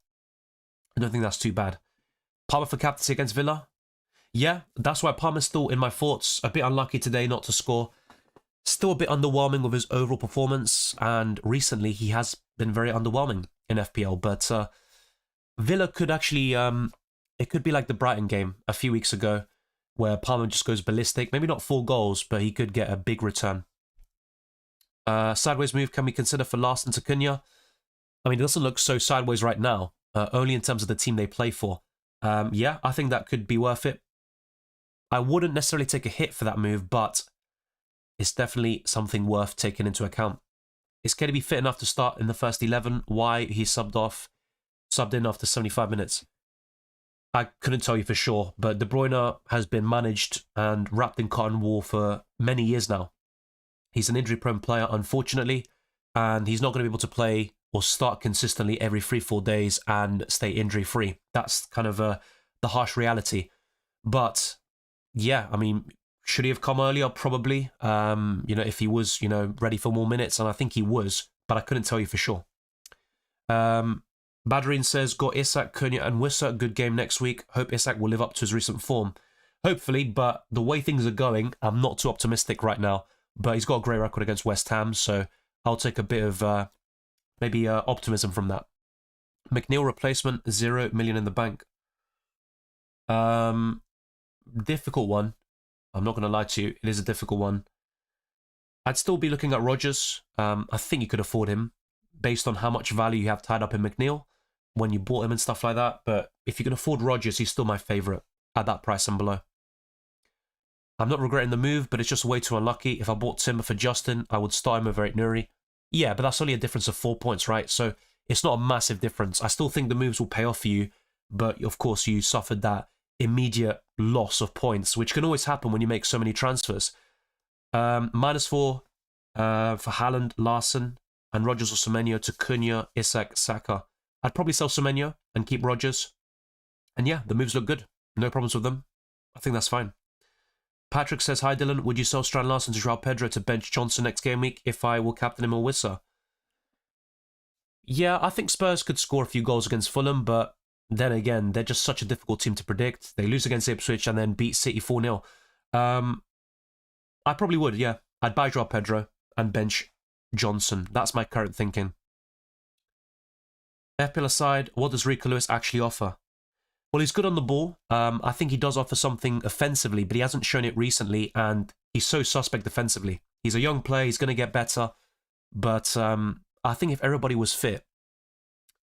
I don't think that's too bad. Palmer for captaincy against Villa? Yeah, that's why Palmer's still in my thoughts. A bit unlucky today not to score. Still a bit underwhelming with his overall performance, and recently he has been very underwhelming in FPL. But Villa could actually, it could be like the Brighton game a few weeks ago, where Palmer just goes ballistic. Maybe not 4 goals, but he could get a big return. Sideways move can we consider for Larson to Cunha? I mean, it doesn't look so sideways right now, only in terms of the team they play for. Yeah, I think that could be worth it. I wouldn't necessarily take a hit for that move, but it's definitely something worth taking into account. Is KDB fit enough to start in the first 11? Why he subbed in after 75 minutes? I couldn't tell you for sure, but De Bruyne has been managed and wrapped in cotton wool for many years now. He's an injury-prone player, unfortunately, and he's not going to be able to play or start consistently every 3-4 days and stay injury-free. That's kind of the harsh reality. But yeah, I mean, should he have come earlier? Probably. If he was, ready for more minutes, and I think he was, but I couldn't tell you for sure. Badrine says, got Isak, Cunha and Wissa. Good game next week. Hope Isak will live up to his recent form. Hopefully, but the way things are going, I'm not too optimistic right now. But he's got a great record against West Ham, so I'll take a bit of maybe optimism from that. McNeil replacement, 0 million in the bank. Difficult one. I'm not going to lie to you. It is a difficult one. I'd still be looking at Rodgers. I think you could afford him based on how much value you have tied up in McNeil when you bought him and stuff like that. But if you can afford Rodgers, he's still my favourite at that price and below. I'm not regretting the move, but it's just way too unlucky. If I bought Timber for Justin, I would start him over Nuri. Yeah, but that's only a difference of 4 points, right? So it's not a massive difference. I still think the moves will pay off for you, but of course you suffered that immediate loss of points, which can always happen when you make so many transfers. -4 for Haaland, Larson, and Rodgers or Semenyo to Cunha, Isak, Saka. I'd probably sell Semenyo and keep Rodgers. And yeah, the moves look good. No problems with them. I think that's fine. Patrick says, hi Dylan, would you sell Strand Larson to Joao Pedro to bench Johnson next game week if I will captain him or Wissa? Yeah, I think Spurs could score a few goals against Fulham, but then again, they're just such a difficult team to predict. They lose against Ipswich and then beat City 4-0. I probably would, yeah. I'd buy Joao Pedro and bench Johnson. That's my current thinking. FPL aside, what does Rico Lewis actually offer? Well, he's good on the ball. I think he does offer something offensively, but he hasn't shown it recently, and he's so suspect defensively. He's a young player. He's going to get better. But I think if everybody was fit,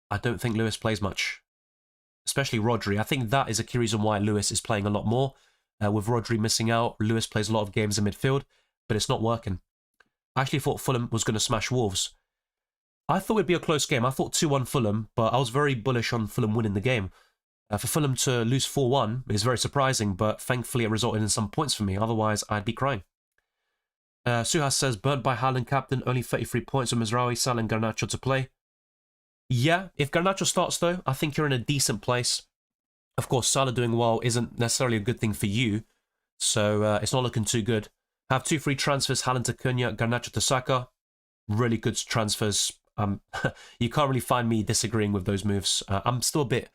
I don't think Lewis plays much, especially Rodri. I think that is a key reason why Lewis is playing a lot more. With Rodri missing out, Lewis plays a lot of games in midfield, but it's not working. I actually thought Fulham was going to smash Wolves. I thought it'd be a close game. I thought 2-1 Fulham, but I was very bullish on Fulham winning the game. For Fulham to lose 4-1 is very surprising, but thankfully it resulted in some points for me. Otherwise, I'd be crying. Suhas says, burnt by Haaland captain, only 33 points with Mizraoui, Salah and Garnacho to play. Yeah, if Garnacho starts though, I think you're in a decent place. Of course, Salah doing well isn't necessarily a good thing for you, so it's not looking too good. Have 2 free transfers, Haaland to Cunha, Garnacho to Saka. Really good transfers. You can't really find me disagreeing with those moves. I'm still a bit...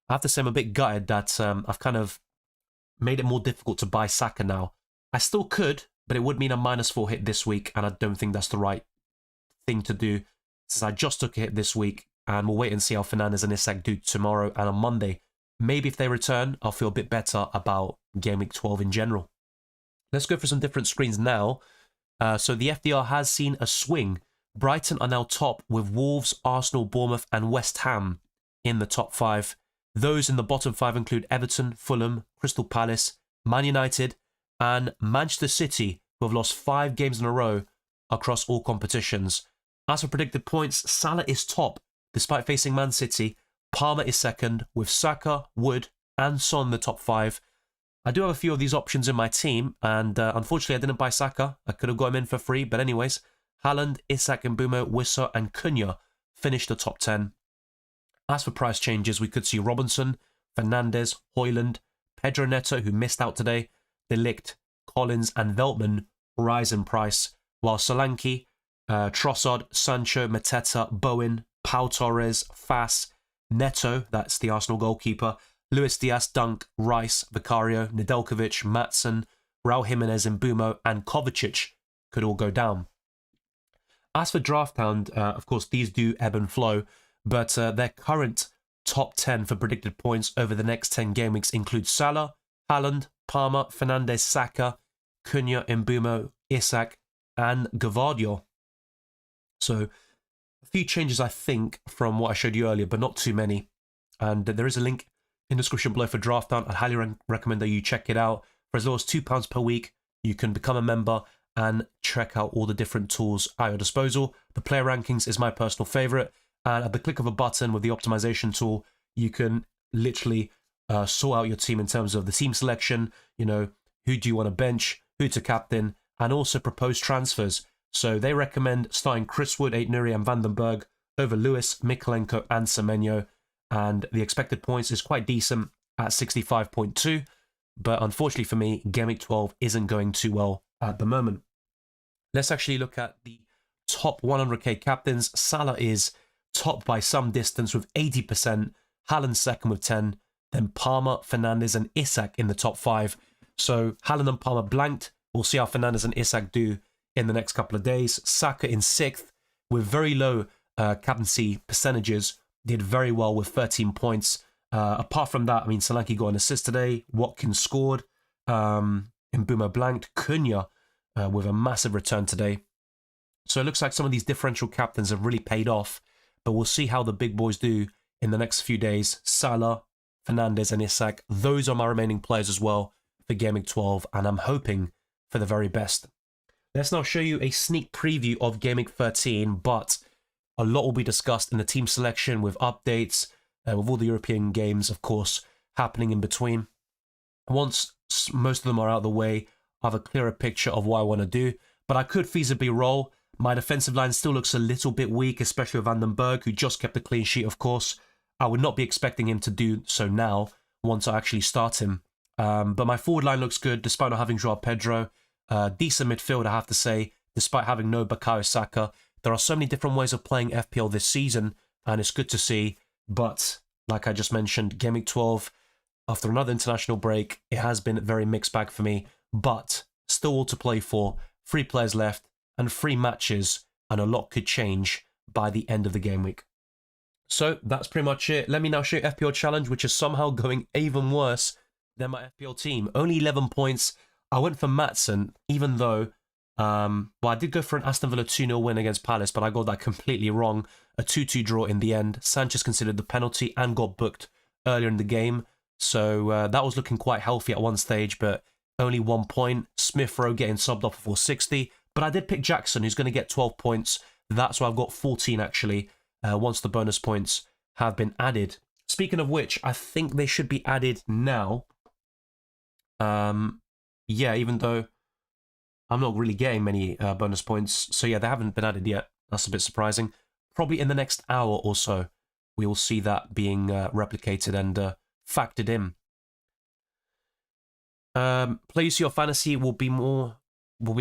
I have to say I'm a bit gutted that I've kind of made it more difficult to buy Saka now. I still could, but it would mean a -4 hit this week, and I don't think that's the right thing to do, since I just took a hit this week, and we'll wait and see how Fernandes and Isak do tomorrow and on Monday. Maybe if they return, I'll feel a bit better about Game Week 12 in general. Let's go for some different screens now. So the FDR has seen a swing. Brighton are now top with Wolves, Arsenal, Bournemouth and West Ham in the top 5. Those in the bottom 5 include Everton, Fulham, Crystal Palace, Man United, and Manchester City, who have lost 5 games in a row across all competitions. As for predicted points, Salah is top, despite facing Man City. Palmer is second, with Saka, Wood, and Son in the top 5. I do have a few of these options in my team, and unfortunately I didn't buy Saka. I could have got him in for free, but anyways, Haaland, Isak, Mbumo, Wissa, and Cunha finished the top 10. As for price changes, we could see Robinson, Fernandes, Højlund, Pedro Neto, who missed out today, De Ligt, Collins, and Veltman rise in price, while Solanke, Trossard, Sancho, Mateta, Bowen, Pau Torres, Fass, Neto, that's the Arsenal goalkeeper, Luis Diaz, Dunk, Rice, Vicario, Nedeljkovic, Maatsen, Raul Jimenez, Mbumo, and Kovacic could all go down. As for Drafthound, of course, these do ebb and flow, but their current top 10 for predicted points over the next 10 game weeks include Salah, Haaland, Palmer, Fernandes, Saka, Cunha, Mbumo, Isak, and Gvardiol. So a few changes, I think, from what I showed you earlier, but not too many. And there is a link in the description below for Drafthound. I'd highly recommend that you check it out. For as low as £2 per week, you can become a member and check out all the different tools at your disposal. The player rankings is my personal favorite, and at the click of a button with the optimization tool, you can literally sort out your team in terms of the team selection, you know, who do you want to bench, who to captain, and also propose transfers. So they recommend starting Chris Wood, Aït-Nouri and Vandenberg over Lewis, Mikolenko and Semenyo, and the expected points is quite decent at 65.2, but unfortunately for me, Gameweek 12 isn't going too well at the moment. Let's actually look at the top 100k captains. Salah is top by some distance with 80%, Haaland second with 10, then Palmer, Fernandes and Isak in the top 5. So Haaland and Palmer blanked. We'll see how Fernandes and Isak do in the next couple of days. Saka in 6th with very low captaincy percentages, did very well with 13 points. Apart from that, I mean, Solanke got an assist today, Watkins scored, Mbeumo blanked, Cunha with a massive return today. So it looks like some of these differential captains have really paid off, but we'll see how the big boys do in the next few days. Salah, Fernandes and Isak, those are my remaining players as well for Gameweek 12, and I'm hoping for the very best. Let's now show you a sneak preview of Gameweek 13, but a lot will be discussed in the team selection with updates, with all the European games, of course, happening in between. Once most of them are out of the way, I have a clearer picture of what I want to do, but I could feasibly roll. My defensive line still looks a little bit weak, especially with Vandenberg, who just kept a clean sheet, of course. I would not be expecting him to do so now, once I actually start him. But my forward line looks good, despite not having João Pedro. Decent midfield, I have to say, despite having no Bukayo Saka. There are so many different ways of playing FPL this season, and it's good to see. But, like I just mentioned, Gameweek 12, after another international break, it has been a very mixed bag for me. But, still all to play for, 3 players left, and 3 matches, and a lot could change by the end of the game week. So, that's pretty much it. Let me now show you FPL Challenge, which is somehow going even worse than my FPL team. Only 11 points. I went for Maatsen, even though, well, I did go for an Aston Villa 2-0 win against Palace, but I got that completely wrong. A 2-2 draw in the end. Sanchez considered the penalty and got booked earlier in the game. So that was looking quite healthy at one stage, but only 1 point. Smith Rowe getting subbed off for 60. But I did pick Jackson, who's going to get 12 points. That's why I've got 14, actually, once the bonus points have been added. Speaking of which, I think they should be added now. Yeah, even though I'm not really getting many bonus points. So yeah, they haven't been added yet. That's a bit surprising. Probably in the next hour or so, we will see that being replicated and factored in. Play UCL Fantasy will be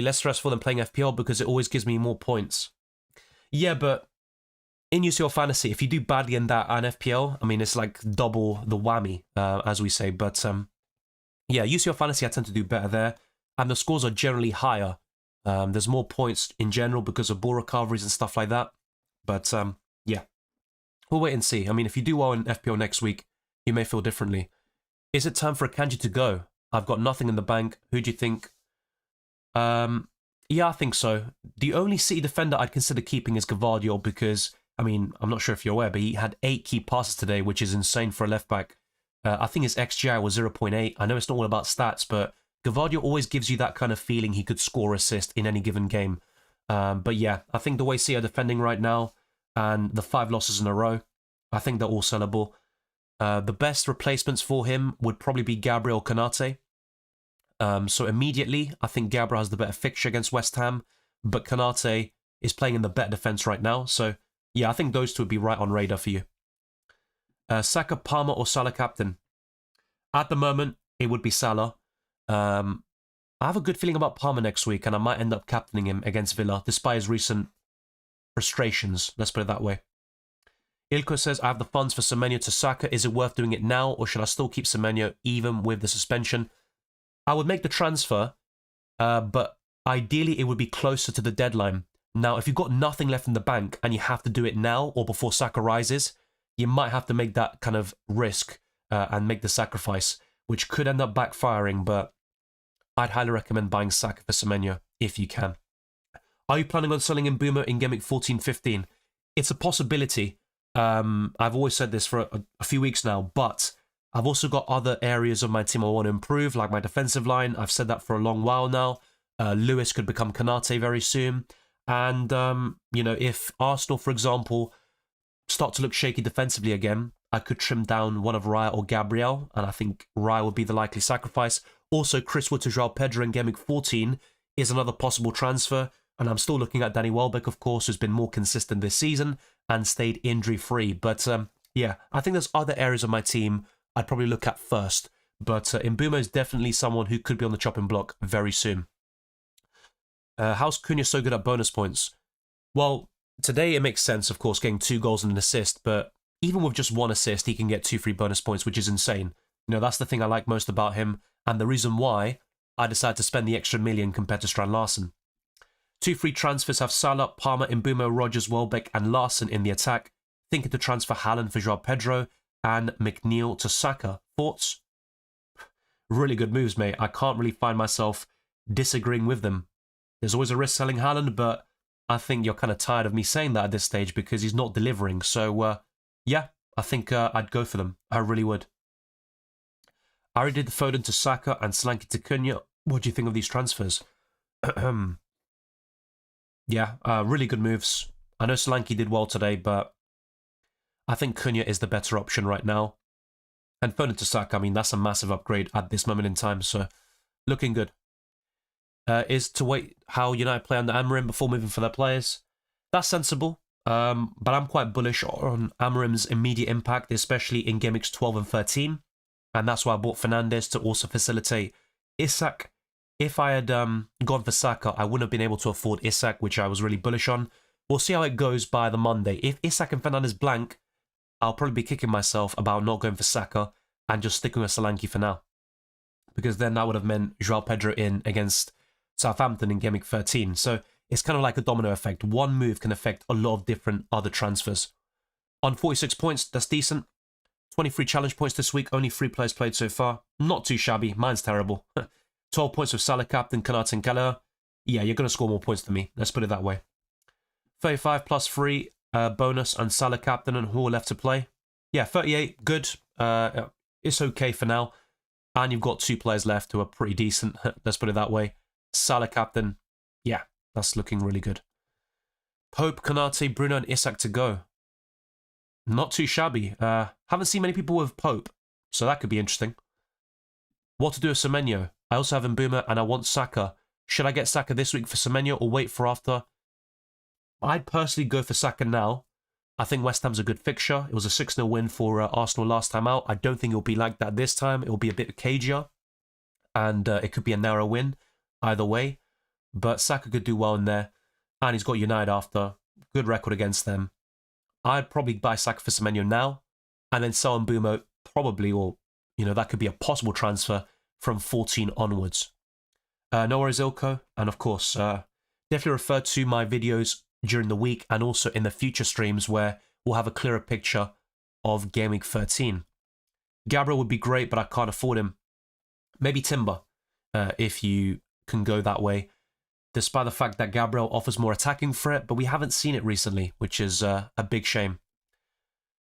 less stressful than playing FPL because it always gives me more points. Yeah, but in UCL Fantasy, if you do badly in that and FPL, I mean, it's like double the whammy, as we say. But yeah, UCL Fantasy, I tend to do better there. And the scores are generally higher. There's more points in general because of ball recoveries and stuff like that. But yeah, we'll wait and see. I mean, if you do well in FPL next week, you may feel differently. Is it time for a Kanji to go? I've got nothing in the bank. Who do you think? Yeah, I think so. The only City defender I'd consider keeping is Gvardiol because, I mean, I'm not sure if you're aware, but he had 8 key passes today, which is insane for a left-back. I think his XGI was 0.8. I know it's not all about stats, but Gvardiol always gives you that kind of feeling he could score or assist in any given game. But yeah, I think the way City are defending right now and the 5 losses in a row, I think they're all sellable. The best replacements for him would probably be Gabriel Konate. So immediately, I think Gabriel has the better fixture against West Ham, but Konate is playing in the better defence right now. So yeah, I think those two would be right on radar for you. Saka, Palmer or Salah captain? At the moment, it would be Salah. I have a good feeling about Palmer next week, and I might end up captaining him against Villa, despite his recent frustrations, let's put it that way. Ilko says, I have the funds for Semenyo to Saka. Is it worth doing it now, or should I still keep Semenyo even with the suspension? I would make the transfer, but ideally it would be closer to the deadline. Now, if you've got nothing left in the bank and you have to do it now or before Saka rises, you might have to make that kind of risk and make the sacrifice, which could end up backfiring, but I'd highly recommend buying Saka for Semenyo if you can. Are you planning on selling Mbeumo in Gameweek 14-15? It's a possibility. I've always said this for a few weeks now, but I've also got other areas of my team I want to improve, like my defensive line. I've said that for a long while now. Lewis could become Konate very soon. And, you know, if Arsenal, for example, start to look shaky defensively again, I could trim down one of Raya or Gabriel, and I think Raya would be the likely sacrifice. Also, Chris Wood to João Pedro in Game Week 14 is another possible transfer, and I'm still looking at Danny Welbeck, of course, who's been more consistent this season and stayed injury-free. But, yeah, I think there's other areas of my team I'd probably look at first. But Mbeumo is definitely someone who could be on the chopping block very soon. How's Cunha so good at bonus points? Well, today it makes sense, of course, getting 2 goals and an assist, but even with just 1 assist, he can get 2 free bonus points, which is insane. You know, that's the thing I like most about him, and the reason why I decided to spend the extra million compared to Strand Larsen. 2 free transfers have Salah, Palmer, Mbeumo, Rodgers, Welbeck, and Larsen in the attack. Thinking to transfer Haaland for João Pedro and McNeil to Saka. Thoughts? Really good moves, mate. I can't really find myself disagreeing with them. There's always a risk selling Haaland, but I think you're kind of tired of me saying that at this stage because he's not delivering. So, yeah, I think I'd go for them. I really would. I already did the Foden to Saka and Solanke to Cunha. What do you think of these transfers? Yeah, really good moves. I know Solanke did well today, but I think Cunha is the better option right now. And Foden to Saka, I mean, that's a massive upgrade at this moment in time, so looking good. Is to wait how United play under Amorim before moving for their players. That's sensible, but I'm quite bullish on Amorim's immediate impact, especially in Game Weeks 12 and 13. And that's why I bought Fernandes to also facilitate Isak. If I had gone for Saka, I wouldn't have been able to afford Isak, which I was really bullish on. We'll see how it goes by the Monday. If Isak and Fernandes blank, I'll probably be kicking myself about not going for Saka and just sticking with Solanke for now. Because then that would have meant João Pedro in against Southampton in Game Week 13. So it's kind of like a domino effect. One move can affect a lot of different other transfers. On 46 points, that's decent. 23 challenge points this week, only 3 players played so far. Not too shabby, mine's terrible. 12 points with Salah, Captain, Konate and Keller. Yeah, you're going to score more points than me, let's put it that way. 35 plus 3, bonus and Salah, Captain and who are left to play. Yeah, 38, good. It's okay for now. And you've got 2 players left who are pretty decent, let's put it that way. Salah, Captain, yeah, that's looking really good. Pope, Konate, Bruno and Isak to go. Not too shabby. Haven't seen many people with Pope, so that could be interesting. What to do with Semenyo? I also have Mbeumo and I want Saka. Should I get Saka this week for Semenyo or wait for after? I'd personally go for Saka now. I think West Ham's a good fixture. It was a 6-0 win for Arsenal last time out. I don't think it'll be like that this time. It'll be a bit cagier, and it could be a narrow win either way. But Saka could do well in there, and he's got United after. Good record against them. I'd probably buy Saka for Semenyo now, and then sell Mbeumo probably, or, you know, that could be a possible transfer from 14 onwards. No worries, Ilko. And of course, definitely refer to my videos during the week and also in the future streams where we'll have a clearer picture of Game Week 13. Gabriel would be great, but I can't afford him. Maybe Timber, if you can go that way. Despite the fact that Gabriel offers more attacking threat, but we haven't seen it recently, which is a big shame.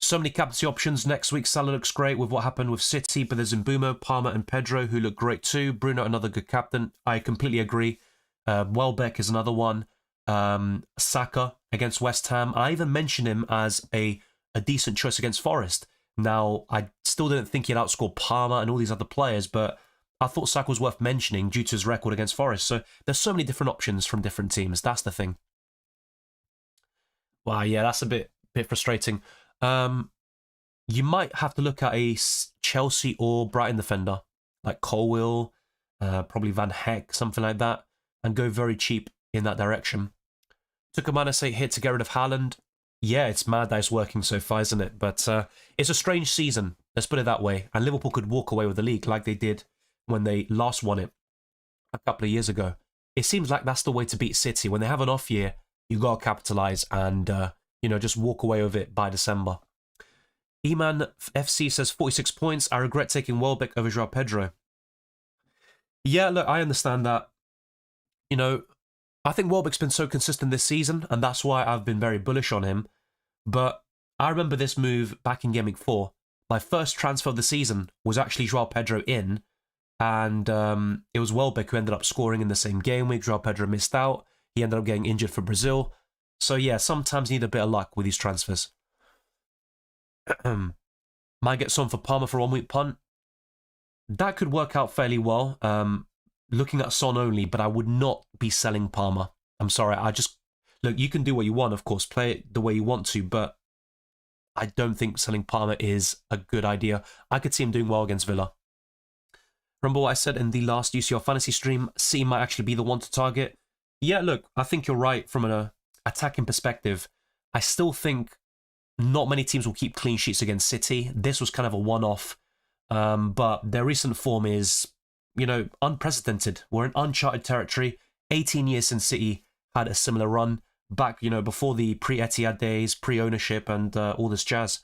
So many captaincy options. Next week, Salah looks great with what happened with City, but there's Mbeumo, Palmer and Pedro who look great too. Bruno, another good captain. I completely agree. Welbeck is another one. Saka against West Ham. I even mentioned him as a decent choice against Forest. Now, I still didn't think he'd outscore Palmer and all these other players, but I thought Saka was worth mentioning due to his record against Forest. So there's so many different options from different teams. That's the thing. Wow, yeah, that's a bit frustrating. You might have to look at a Chelsea or Brighton defender, like Colwill, probably Van Heck, something like that, and go very cheap in that direction. Took a -8 hit to get rid of Haaland. Yeah, it's mad that it's working so far, isn't it? But it's a strange season, let's put it that way. And Liverpool could walk away with the league like they did when they last won it a couple of years ago. It seems like that's the way to beat City. When they have an off year, you got to capitalise and, you know, just walk away with it by December. Eman FC says 46 points. I regret taking Welbeck over João Pedro. Yeah, look, I understand that. You know, I think Welbeck's been so consistent this season, and that's why I've been very bullish on him. But I remember this move back in Game Week 4. My first transfer of the season was actually Joao Pedro in, and it was Welbeck who ended up scoring in the same game week. Joao Pedro missed out. He ended up getting injured for Brazil. So yeah, sometimes you need a bit of luck with these transfers. Might get some for Palmer for 1 week punt. That could work out fairly well. Looking at Son only, but I would not be selling Palmer. I'm sorry. Look, you can do what you want, of course. Play it the way you want to, but I don't think selling Palmer is a good idea. I could see him doing well against Villa. Remember what I said in the last UCL fantasy stream? C might actually be the one to target. Yeah, look, I think you're right from an attacking perspective. I still think not many teams will keep clean sheets against City. This was kind of a one-off. But their recent form is, unprecedented. We're in uncharted territory. 18 years since City had a similar run. Back, before the pre-Etihad days, pre-ownership and all this jazz.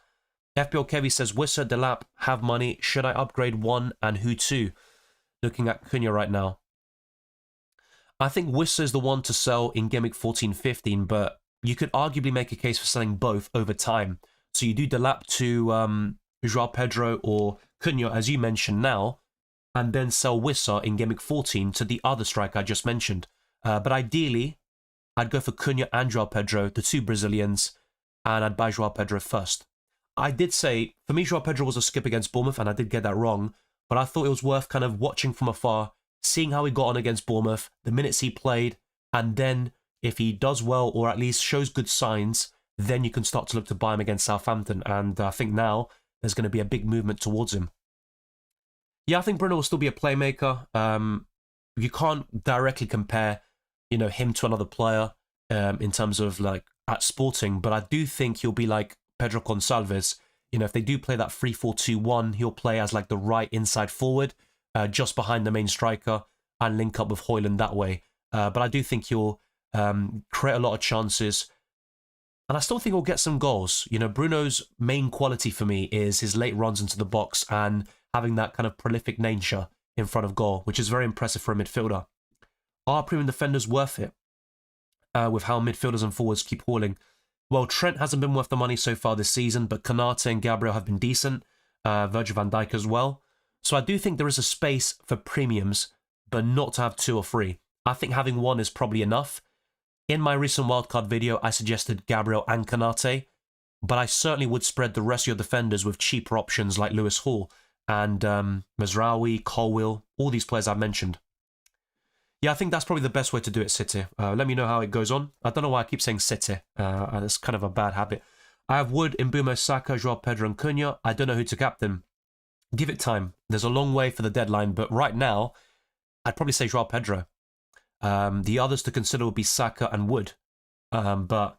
FPL Kevy says, Wissa, Delap, have money. Should I upgrade one and who to? Looking at Cunha right now. I think Wissa is the one to sell in Gameweek 14-15, but you could arguably make a case for selling both over time. So you do Delap to Joao Pedro or Cunha, as you mentioned now, and then sell Wissa in Gameweek 14 to the other striker I just mentioned. But ideally, I'd go for Cunha and Joao Pedro, the two Brazilians, and I'd buy Joao Pedro first. I did say, for me, Joao Pedro was a skip against Bournemouth, and I did get that wrong, but I thought it was worth kind of watching from afar, seeing how he got on against Bournemouth, the minutes he played, and then if he does well or at least shows good signs, then you can start to look to buy him against Southampton, and I think now there's going to be a big movement towards him. Yeah, I think Bruno will still be a playmaker. You can't directly compare, him to another player in terms of like at Sporting, but I do think he'll be like Pedro Gonçalves. If they do play that 3-4-2-1, he'll play as like the right inside forward, just behind the main striker, and link up with Højlund that way. But I do think he'll create a lot of chances, and I still think he'll get some goals. Bruno's main quality for me is his late runs into the box and having that kind of prolific nature in front of goal, which is very impressive for a midfielder. Are premium defenders worth it with how midfielders and forwards keep hauling? Well, Trent hasn't been worth the money so far this season, but Konate and Gabriel have been decent. Virgil van Dijk as well. So I do think there is a space for premiums, but not to have 2 or 3. I think having 1 is probably enough. In my recent wildcard video, I suggested Gabriel and Konate, but I certainly would spread the rest of your defenders with cheaper options like Lewis Hall and Mazraoui, Colwill, all these players I've mentioned. Yeah, I think that's probably the best way to do it, City. Let me know how it goes on. I don't know why I keep saying City. It's kind of a bad habit. I have Wood, Mbeumo, Saka, Joao Pedro and Cunha. I don't know who to captain. Give it time. There's a long way for the deadline, but right now, I'd probably say Joao Pedro. The others to consider would be Saka and Wood. But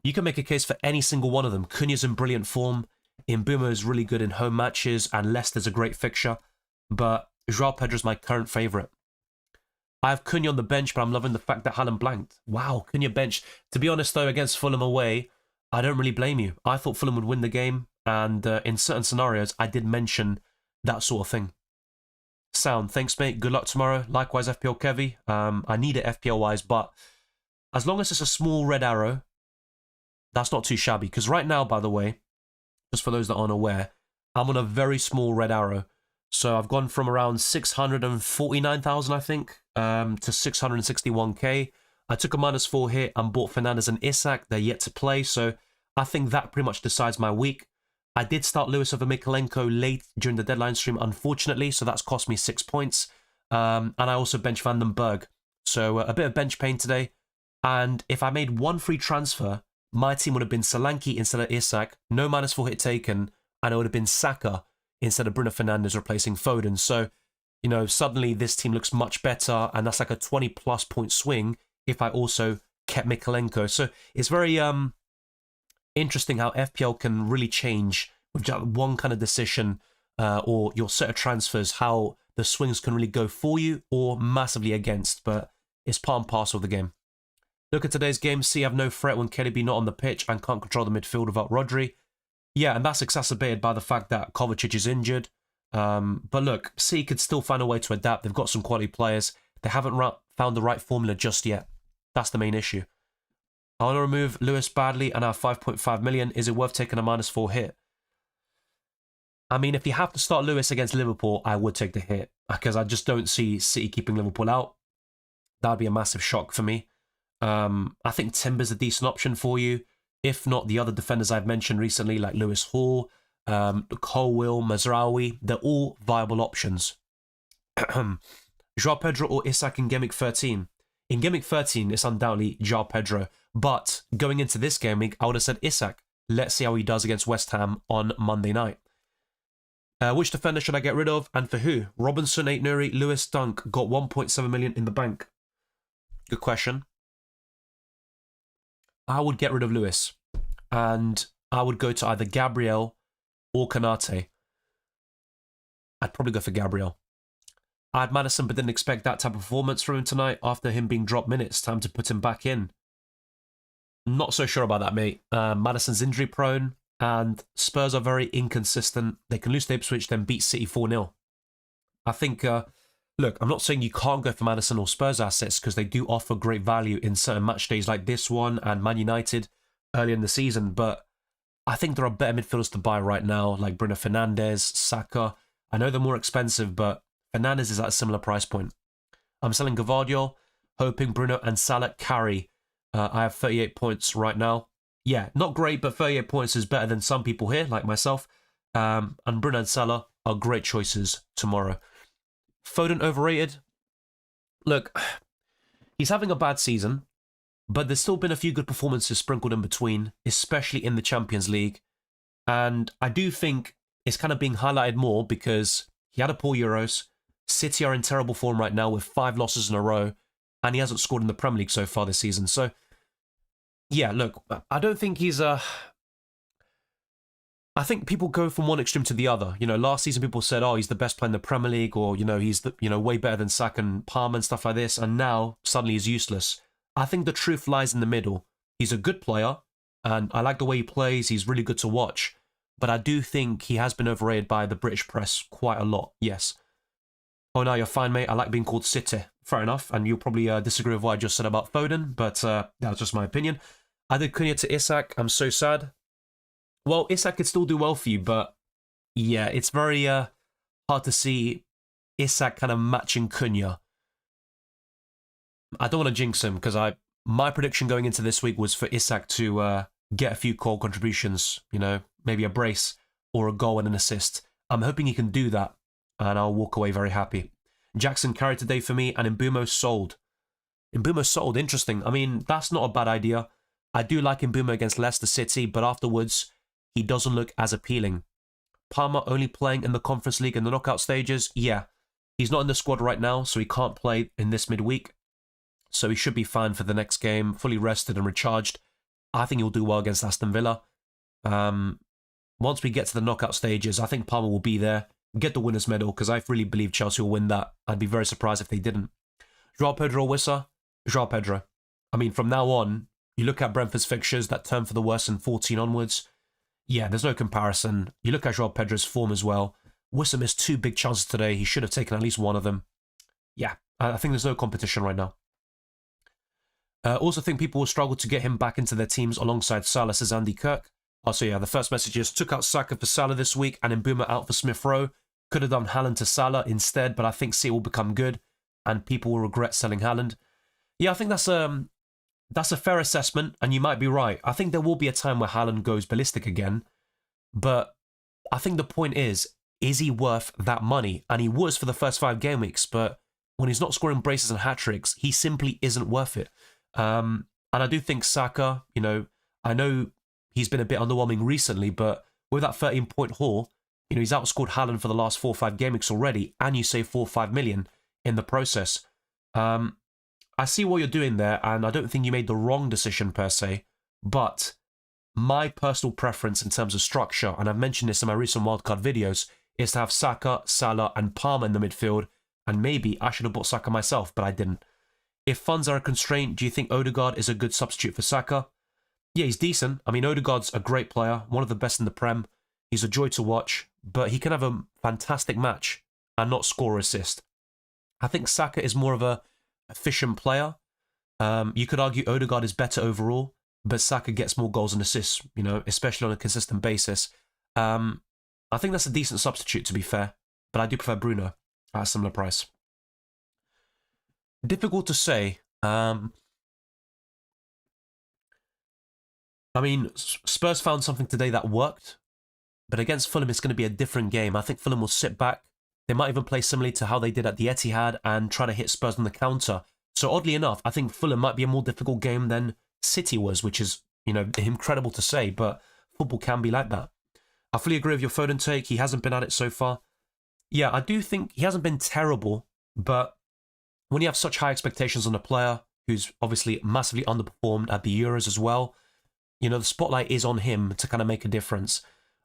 you can make a case for any single one of them. Cunha's in brilliant form. Mbeumo is really good in home matches, and Leicester's a great fixture. But Joao Pedro's my current favourite. I have Cunha on the bench, but I'm loving the fact that Haaland blanked. Wow, Cunha bench. To be honest, though, against Fulham away, I don't really blame you. I thought Fulham would win the game, and in certain scenarios, I did mention that sort of thing. Sound. Thanks, mate. Good luck tomorrow. Likewise, FPL Kevy. I need it FPL-wise, but as long as it's a small red arrow, that's not too shabby. Because right now, by the way, just for those that aren't aware, I'm on a very small red arrow. So I've gone from around 649,000, I think, to 661k. I took a -4 hit and bought Fernandes and Isak. They're yet to play, so I think that pretty much decides my week. I did start Lewis over Mikalenko late during the deadline stream, unfortunately, so that's cost me 6 points. And I also benched Van den Berg. So a bit of bench pain today. And if I made one free transfer, my team would have been Solanke instead of Isak, no -4 hit taken, and it would have been Saka instead of Bruno Fernandes replacing Foden. So, suddenly this team looks much better, and that's like a 20+ point swing if I also kept Mikalenko. So it's very interesting how FPL can really change with just one kind of decision or your set of transfers, how the swings can really go for you or massively against, but it's part and parcel of the game. Look at today's game, see I have no threat when KDB not on the pitch and can't control the midfield without Rodri. Yeah, and that's exacerbated by the fact that Kovacic is injured. But look, C could still find a way to adapt. They've got some quality players. They haven't found the right formula just yet. That's the main issue. I want to remove Lewis badly and I have 5.5 million. Is it worth taking a -4 hit? I mean, if you have to start Lewis against Liverpool, I would take the hit because I just don't see City keeping Liverpool out. That would be a massive shock for me. I think Timber's a decent option for you. If not, the other defenders I've mentioned recently, like Lewis Hall, Colwill, Mazraoui, they're all viable options. João Pedro or Isak in Gameweek 13? In Gameweek 13, it's undoubtedly João Pedro. But going into this game week, I would have said Isak. Let's see how he does against West Ham on Monday night. Which defender should I get rid of, and for who? Robinson, Aït-Nouri, Lewis, Dunk got 1.7 million in the bank. Good question. I would get rid of Lewis, and I would go to either Gabriel or Konate. I'd probably go for Gabriel. I had Maddison, but didn't expect that type of performance from him tonight after him being dropped minutes. Time to put him back in. Not so sure about that, mate. Maddison's injury prone, and Spurs are very inconsistent. They can lose to Ipswich, then beat City 4-0. I think, look, I'm not saying you can't go for Maddison or Spurs assets because they do offer great value in certain match days like this one and Man United earlier in the season, but I think there are better midfielders to buy right now, like Bruno Fernandes, Saka. I know they're more expensive, but Fernandes is at a similar price point. I'm selling Gvardiol, hoping Bruno and Salah carry. I have 38 points right now. Yeah, not great, but 38 points is better than some people here, like myself. And Bruno and Salah are great choices tomorrow. Foden overrated? Look, he's having a bad season, but there's still been a few good performances sprinkled in between, especially in the Champions League. And I do think it's kind of being highlighted more because he had a poor Euros. City are in terrible form right now with 5 losses in a row, and he hasn't scored in the Premier League so far this season. So, yeah, look, I don't think he's I think people go from one extreme to the other. You know, last season people said, oh, he's the best player in the Premier League, or, you know, he's the, way better than Saka and Palmer and stuff like this, and now suddenly he's useless. I think the truth lies in the middle. He's a good player, and I like the way he plays. He's really good to watch. But I do think he has been overrated by the British press quite a lot, yes. Oh, no, you're fine, mate. I like being called City. Fair enough. And you'll probably disagree with what I just said about Foden, but that was just my opinion. I did Cunha to Isak. I'm so sad. Well, Isak could still do well for you, but yeah, it's very hard to see Isak kind of matching Cunha. I don't want to jinx him because my prediction going into this week was for Isak to get a few core contributions, maybe a brace or a goal and an assist. I'm hoping he can do that, and I'll walk away very happy. Jackson carried today for me, and Mbeumo sold. Mbeumo sold, interesting. I mean, that's not a bad idea. I do like Mbeumo against Leicester City, but afterwards, he doesn't look as appealing. Palmer only playing in the Conference League and the knockout stages? Yeah. He's not in the squad right now, so he can't play in this midweek. So he should be fine for the next game, fully rested and recharged. I think he'll do well against Aston Villa. Once we get to the knockout stages, I think Palmer will be there, get the winner's medal, because I really believe Chelsea will win that. I'd be very surprised if they didn't. João Pedro or Wissa? João Pedro. I mean, from now on, you look at Brentford's fixtures that turn for the worse in 14 onwards. Yeah, there's no comparison. You look at João Pedro's form as well. Wissa missed 2 big chances today. He should have taken at least one of them. Yeah, I think there's no competition right now. Also think people will struggle to get him back into their teams alongside Salah, says Andy Kirk. Also, yeah, the first message is, took out Saka for Salah this week and Mbeumo out for Smith Rowe. Could have done Haaland to Salah instead, but I think City will become good and people will regret selling Haaland. Yeah, I think that's a fair assessment, and you might be right. I think there will be a time where Haaland goes ballistic again, but I think the point is he worth that money? And he was for the first 5 game weeks, but when he's not scoring braces and hat-tricks, he simply isn't worth it. And I do think Saka, I know he's been a bit underwhelming recently, but with that 13-point haul, he's outscored Haaland for the last 4 or 5 game weeks already, and you save 4 or 5 million in the process. I see what you're doing there, and I don't think you made the wrong decision per se, but my personal preference in terms of structure, and I've mentioned this in my recent wildcard videos, is to have Saka, Salah, and Palmer in the midfield, and maybe I should have bought Saka myself, but I didn't. If funds are a constraint, do you think Odegaard is a good substitute for Saka? Yeah, he's decent. I mean, Odegaard's a great player, one of the best in the Prem. He's a joy to watch, but he can have a fantastic match and not score or assist. I think Saka is more of a efficient player. You could argue Odegaard is better overall, but Saka gets more goals and assists, especially on a consistent basis. I I think that's a decent substitute, to be fair. But I do prefer Bruno at a similar price. Difficult to say. I mean, Spurs found something today that worked. But against Fulham, it's going to be a different game. I think Fulham will sit back. They might even play similarly to how they did at the Etihad and try to hit Spurs on the counter. So oddly enough, I think Fulham might be a more difficult game than City was, which is, you know, incredible to say, but football can be like that. I fully agree with your Foden take. He hasn't been at it so far. Yeah, I do think he hasn't been terrible, but when you have such high expectations on a player who's obviously massively underperformed at the Euros as well, you know, the spotlight is on him to kind of make a difference.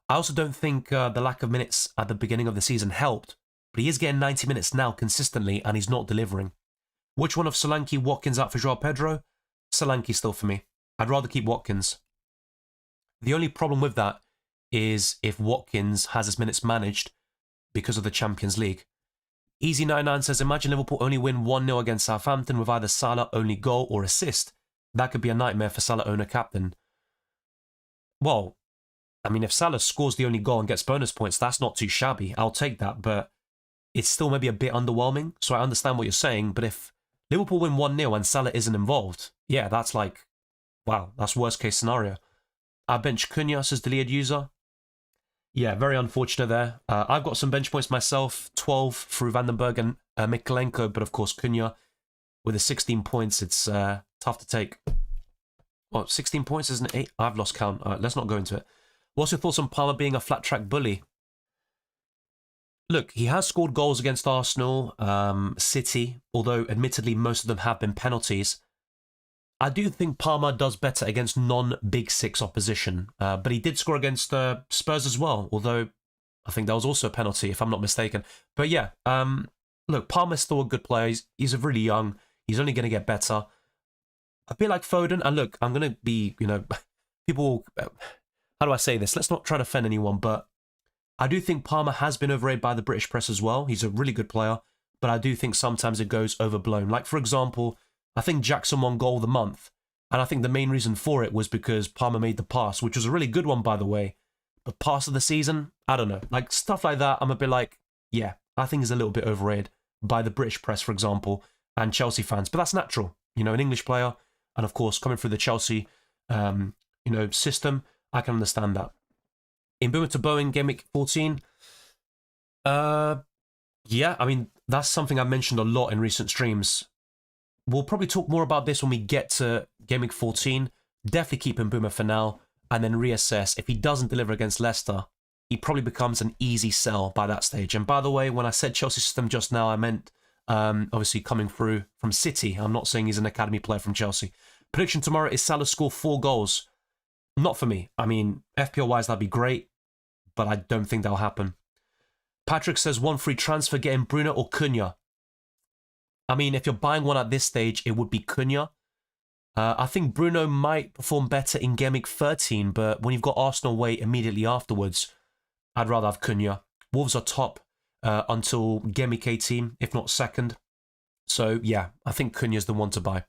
I also don't think the lack of minutes at the beginning of the season helped, but he is getting 90 minutes now consistently and he's not delivering. Which one of Solanke, Watkins out for Joao Pedro? Solanke still for me. I'd rather keep Watkins. The only problem with that is if Watkins has his minutes managed because of the Champions League. Easy99 says, imagine Liverpool only win 1-0 against Southampton with either Salah only goal or assist. That could be a nightmare for Salah owner captain. Well, I mean, if Salah scores the only goal and gets bonus points, that's not too shabby. I'll take that, but it's still maybe a bit underwhelming. So I understand what you're saying, but if Liverpool win 1-0 and Salah isn't involved, yeah, that's like, wow, that's worst case scenario. I bench Cunha, says deleted user. Yeah, very unfortunate there. I've got some bench points myself, 12 through Vandenberg and Mikolenko, but of course Cunha with the 16 points, it's tough to take. Well, 16 points isn't 8? I've lost count. All right, let's not go into it. What's your thoughts on Palmer being a flat track bully? Look, he has scored goals against Arsenal, City, although admittedly most of them have been penalties. I do think Palmer does better against non-Big Six opposition, but he did score against Spurs as well, although I think that was also a penalty, if I'm not mistaken. But yeah, look, Palmer's still a good player. He's really young. He's only going to get better. A bit like Foden, and look, I'm going to be, you know, people, how do I say this? Let's not try to offend anyone, but I do think Palmer has been overrated by the British press as well. He's a really good player, but I do think sometimes it goes overblown. Like, for example, I think Jackson won goal of the month, and I think the main reason for it was because Palmer made the pass, which was a really good one, by the way. But pass of the season, I don't know. Like, stuff like that, I'm a bit like, yeah, I think is a little bit overrated by the British press, for example, and Chelsea fans. But that's natural. You know, an English player, and of course, coming through the Chelsea, you know, system, I can understand that. In Boomer to Boeing, Gameweek 14, yeah, I mean, that's something I've mentioned a lot in recent streams. We'll probably talk more about this when we get to Gameweek 14. Definitely keep him Boomer for now, and then reassess. If he doesn't deliver against Leicester, he probably becomes an easy sell by that stage. And by the way, when I said Chelsea system just now, I meant obviously coming through from City. I'm not saying he's an academy player from Chelsea. Prediction tomorrow is Salah score 4 goals. Not for me. I mean, FPL-wise, that'd be great, but I don't think that'll happen. Patrick says 1 free transfer, getting Bruno or Cunha. I mean, if you're buying one at this stage, it would be Cunha. I think Bruno might perform better in Gameweek 13, but when you've got Arsenal away immediately afterwards, I'd rather have Cunha. Wolves are top until Gameweek 18, if not second. So, yeah, I think Cunha's the one to buy.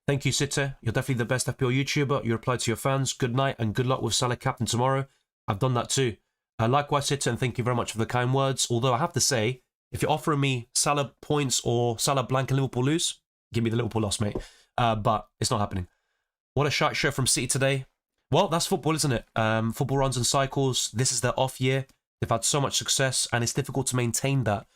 Thank you, Sitte. You're definitely the best FPL YouTuber. You replied to your fans. Good night and good luck with Salah captain tomorrow. I've done that too. Likewise, Sitte, and thank you very much for the kind words. Although I have to say, if you're offering me Salah points or Salah blank and Liverpool lose, give me the Liverpool loss, mate. But it's not happening. What a shite show from City today. Well, that's football, isn't it? Football runs in cycles. This is their off year. They've had so much success, and it's difficult to maintain that.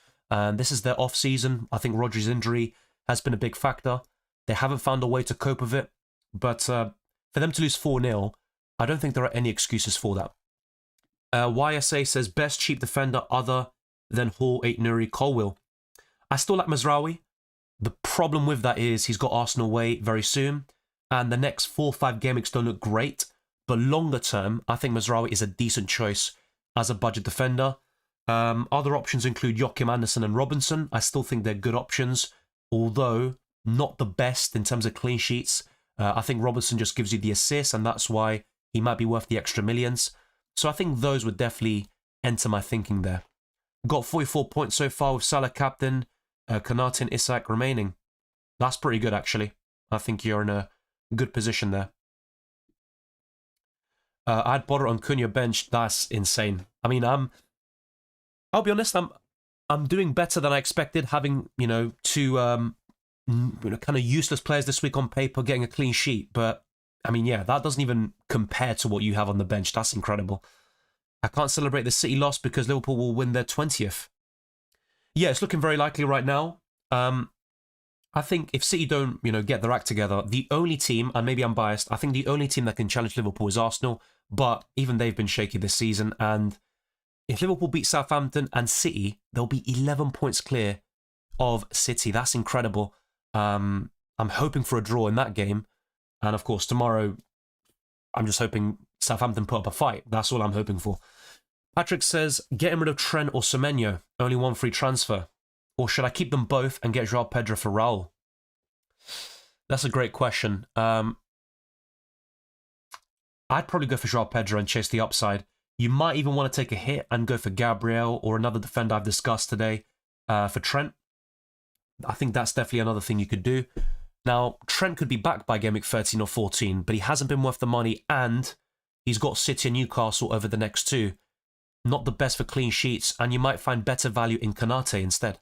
This is their off season. I think Rodri's injury has been a big factor. They haven't found a way to cope with it. But for them to lose 4-0, I don't think there are any excuses for that. YSA says, best cheap defender other than Hall, 8 Nuri, Colwill. I still like Mazraoui. The problem with that is he's got Arsenal away very soon, and the next 4 or 5 game weeks don't look great. But longer term, I think Mazraoui is a decent choice as a budget defender. Other options include Joachim Andersen and Robinson. I still think they're good options, although not the best in terms of clean sheets. I think Robinson just gives you the assist, and that's why he might be worth the extra millions. So I think those would definitely enter my thinking there. Got 44 points so far with Salah captain, Konate and Isak remaining. That's pretty good, actually. I think you're in a good position there. I'd bother on Cunha bench. That's insane. I mean, I'm I'll be honest, I'm doing better than I expected, having, two kind of useless players this week on paper getting a clean sheet. But I mean, yeah, that doesn't even compare to what you have on the bench. That's incredible. I can't celebrate the City loss because Liverpool will win their 20th. Yeah, it's looking very likely right now. I think if City don't, get their act together, the only team, and maybe I'm biased, I think the only team that can challenge Liverpool is Arsenal. But even they've been shaky this season. And if Liverpool beat Southampton and City, they'll be 11 points clear of City. That's incredible. I'm hoping for a draw in that game. And of course, tomorrow, I'm just hoping Southampton put up a fight. That's all I'm hoping for. Patrick says, getting rid of Trent or Semenyo, only one free transfer. Or should I keep them both and get João Pedro for Raul? That's a great question. I'd probably go for João Pedro and chase the upside. You might even want to take a hit and go for Gabriel or another defender I've discussed today for Trent. I think that's definitely another thing you could do. Now, Trent could be back by Gameweek 13 or 14, but he hasn't been worth the money, and he's got City and Newcastle over the next two. Not the best for clean sheets, and you might find better value in Konate instead.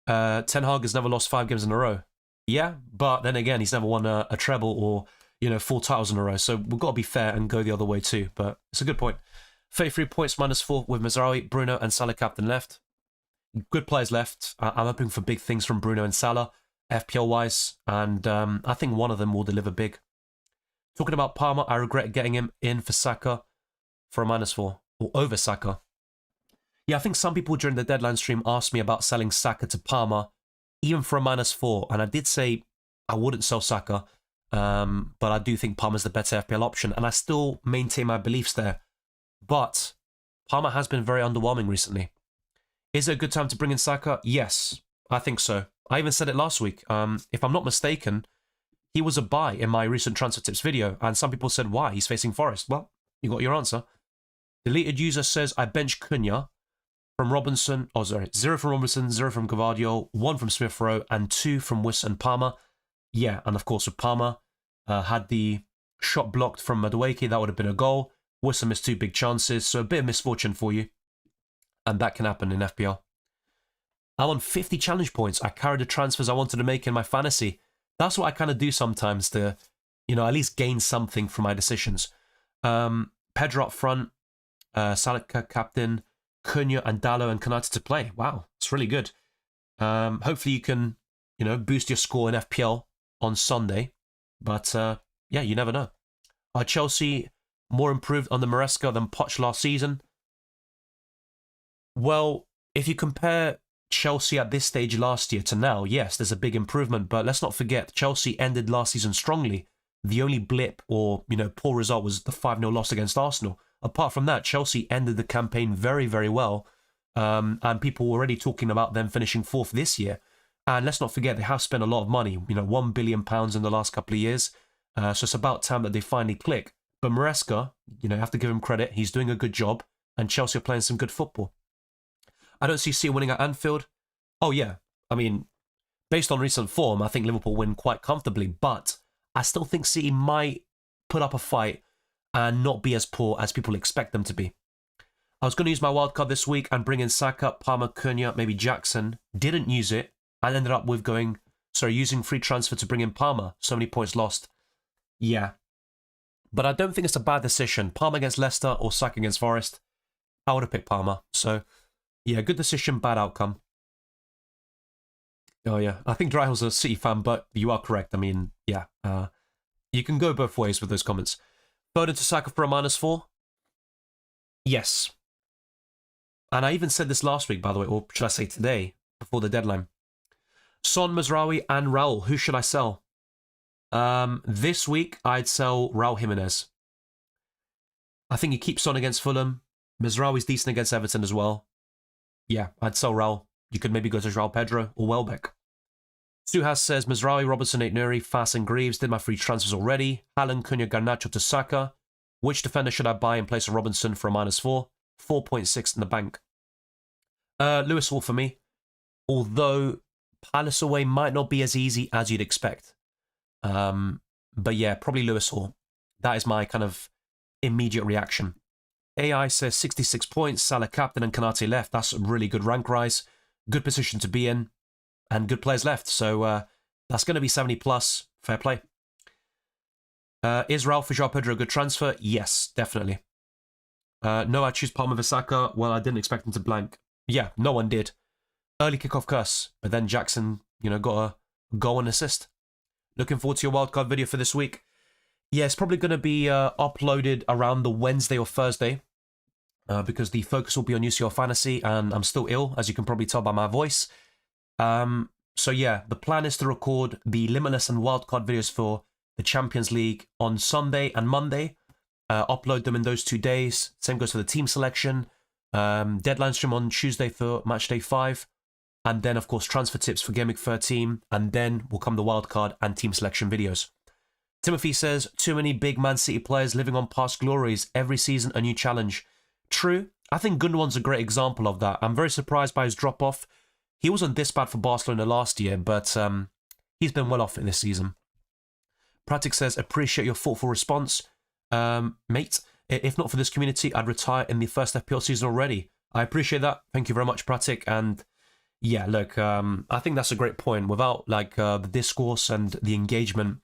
Ten Hag has never lost 5 games in a row. Yeah, but then again, he's never won a treble or 4 titles in a row. So we've got to be fair and go the other way too. But it's a good point. 33 points -4 with Mazraoui, Bruno, and Salah captain left. Good players left. I'm hoping for big things from Bruno and Salah, FPL wise, and I think one of them will deliver big. Talking about Palmer, I regret getting him in for Saka for a -4 or over Saka. Yeah, I think some people during the deadline stream asked me about selling Saka to Palmer, even for a -4, and I did say I wouldn't sell Saka, but I do think Palmer's the better FPL option, and I still maintain my beliefs there. But Palmer has been very underwhelming recently. Is it a good time to bring in Saka? Yes, I think so. I even said it last week. If I'm not mistaken, he was a buy in my recent transfer tips video, and some people said, why? He's facing Forest. Well, you got your answer. Deleted user says, I bench Cunha from Robinson. 0 from Robinson, 0 from Gavardio, 1 from Smith Rowe, and 2 from Wiss and Palmer. Yeah, and of course with Palmer, had the shot blocked from Madueke, that would have been a goal. Wissa missed 2 big chances, so a bit of misfortune for you. And that can happen in FPL. I'm on 50 challenge points. I carried the transfers I wanted to make in my fantasy. That's what I kind of do sometimes to, at least gain something from my decisions. Pedro up front, Salah captain, Cunha and Dallo and Konate to play. Wow, it's really good. Hopefully you can, boost your score in FPL on Sunday. But, yeah, you never know. Are Chelsea more improved under Maresca than Poch last season? Well, if you compare Chelsea at this stage last year to now, yes, there's a big improvement. But let's not forget, Chelsea ended last season strongly. The only blip or, poor result was the 5-0 loss against Arsenal. Apart from that, Chelsea ended the campaign very, very well. And people were already talking about them finishing 4th this year. And let's not forget, they have spent a lot of money, £1 billion in the last couple of years. So it's about time that they finally click. But Maresca, you have to give him credit. He's doing a good job. And Chelsea are playing some good football. I don't see City winning at Anfield. Oh, yeah. I mean, based on recent form, I think Liverpool win quite comfortably. But I still think City might put up a fight and not be as poor as people expect them to be. I was going to use my wildcard this week and bring in Saka, Palmer, Cunha, maybe Jackson. Didn't use it. And ended up with using free transfer to bring in Palmer. So many points lost. Yeah. But I don't think it's a bad decision. Palmer against Leicester or Saka against Forest. I would have picked Palmer. So, yeah, good decision, bad outcome. Oh, yeah. I think Dryhill's a City fan, but you are correct. I mean, yeah. You can go both ways with those comments. Foden to Saka for a -4? Yes. And I even said this last week, by the way, or should I say today, before the deadline. Son, Mazraoui, and Raul. Who should I sell? This week, I'd sell Raul Jimenez. I think you keep Son against Fulham. Mazraoui's decent against Everton as well. Yeah, I'd sell Raul. You could maybe go to João Pedro or Welbeck. Suhas says, Mazraoui, Robertson, Aït-Nouri, Fass and Greaves. Did my free transfers already. Haaland, Cunha, Garnacho to Saka. Which defender should I buy in place of Robinson for a -4? 4.6 in the bank. Lewis Hall for me. Although Palace away might not be as easy as you'd expect. But yeah, probably Lewis Hall. That is my kind of immediate reaction. AI says 66 points, Salah captain and Kanate left. That's a really good rank rise. Good position to be in, and good players left. So that's going to be 70 plus. Fair play. Is Raul for João Pedro a good transfer? Yes, definitely. No, I choose Palmer Visaka. Well, I didn't expect him to blank. Yeah, no one did. Early kickoff curse, but then Jackson, got a goal and assist. Looking forward to your wildcard video for this week. Yeah, it's probably going to be uploaded around the Wednesday or Thursday because the focus will be on UCL Fantasy, and I'm still ill, as you can probably tell by my voice. So yeah, the plan is to record the Limitless and wildcard videos for the Champions League on Sunday and Monday. Upload them in those 2 days. Same goes for the team selection. Deadline stream on Tuesday for Matchday 5. And then, of course, transfer tips for Gameweek 13. And then will come the wildcard and team selection videos. Timothy says, too many big Man City players living on past glories. Every season, a new challenge. True. I think Gundogan's a great example of that. I'm very surprised by his drop-off. He wasn't this bad for Barcelona last year, but he's been well off in this season. Pratik says, appreciate your thoughtful response. Mate, if not for this community, I'd retire in the first FPL season already. I appreciate that. Thank you very much, Pratik. And yeah, look, I think that's a great point. Without the discourse and the engagement,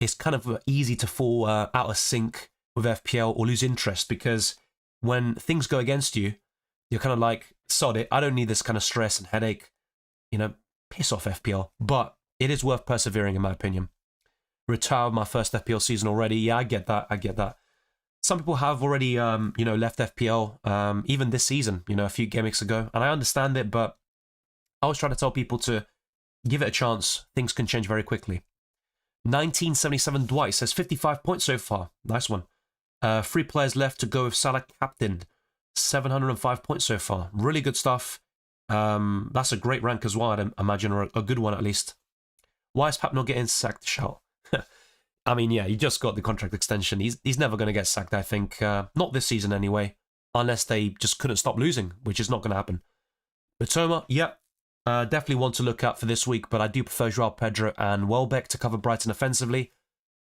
it's kind of easy to fall out of sync with FPL or lose interest, because when things go against you, you're kind of like, sod it, I don't need this kind of stress and headache. Piss off FPL. But it is worth persevering, in my opinion. Retired my first FPL season already. Yeah, I get that. Some people have already, left FPL, even this season, a few game weeks ago. And I understand it, but I always try to tell people to give it a chance. Things can change very quickly. 1977 Dwight says 55 points so far. Nice one. 3 players left to go with Salah captain. 705 points so far. Really good stuff. That's a great rank as well, I'd imagine, or a good one at least. Why is Pep not getting sacked? Shout. I mean, yeah, he just got the contract extension. He's never going to get sacked, I think. Not this season anyway, unless they just couldn't stop losing, which is not going to happen. Matoma, yeah, definitely one to look at for this week, but I do prefer João Pedro and Welbeck to cover Brighton offensively.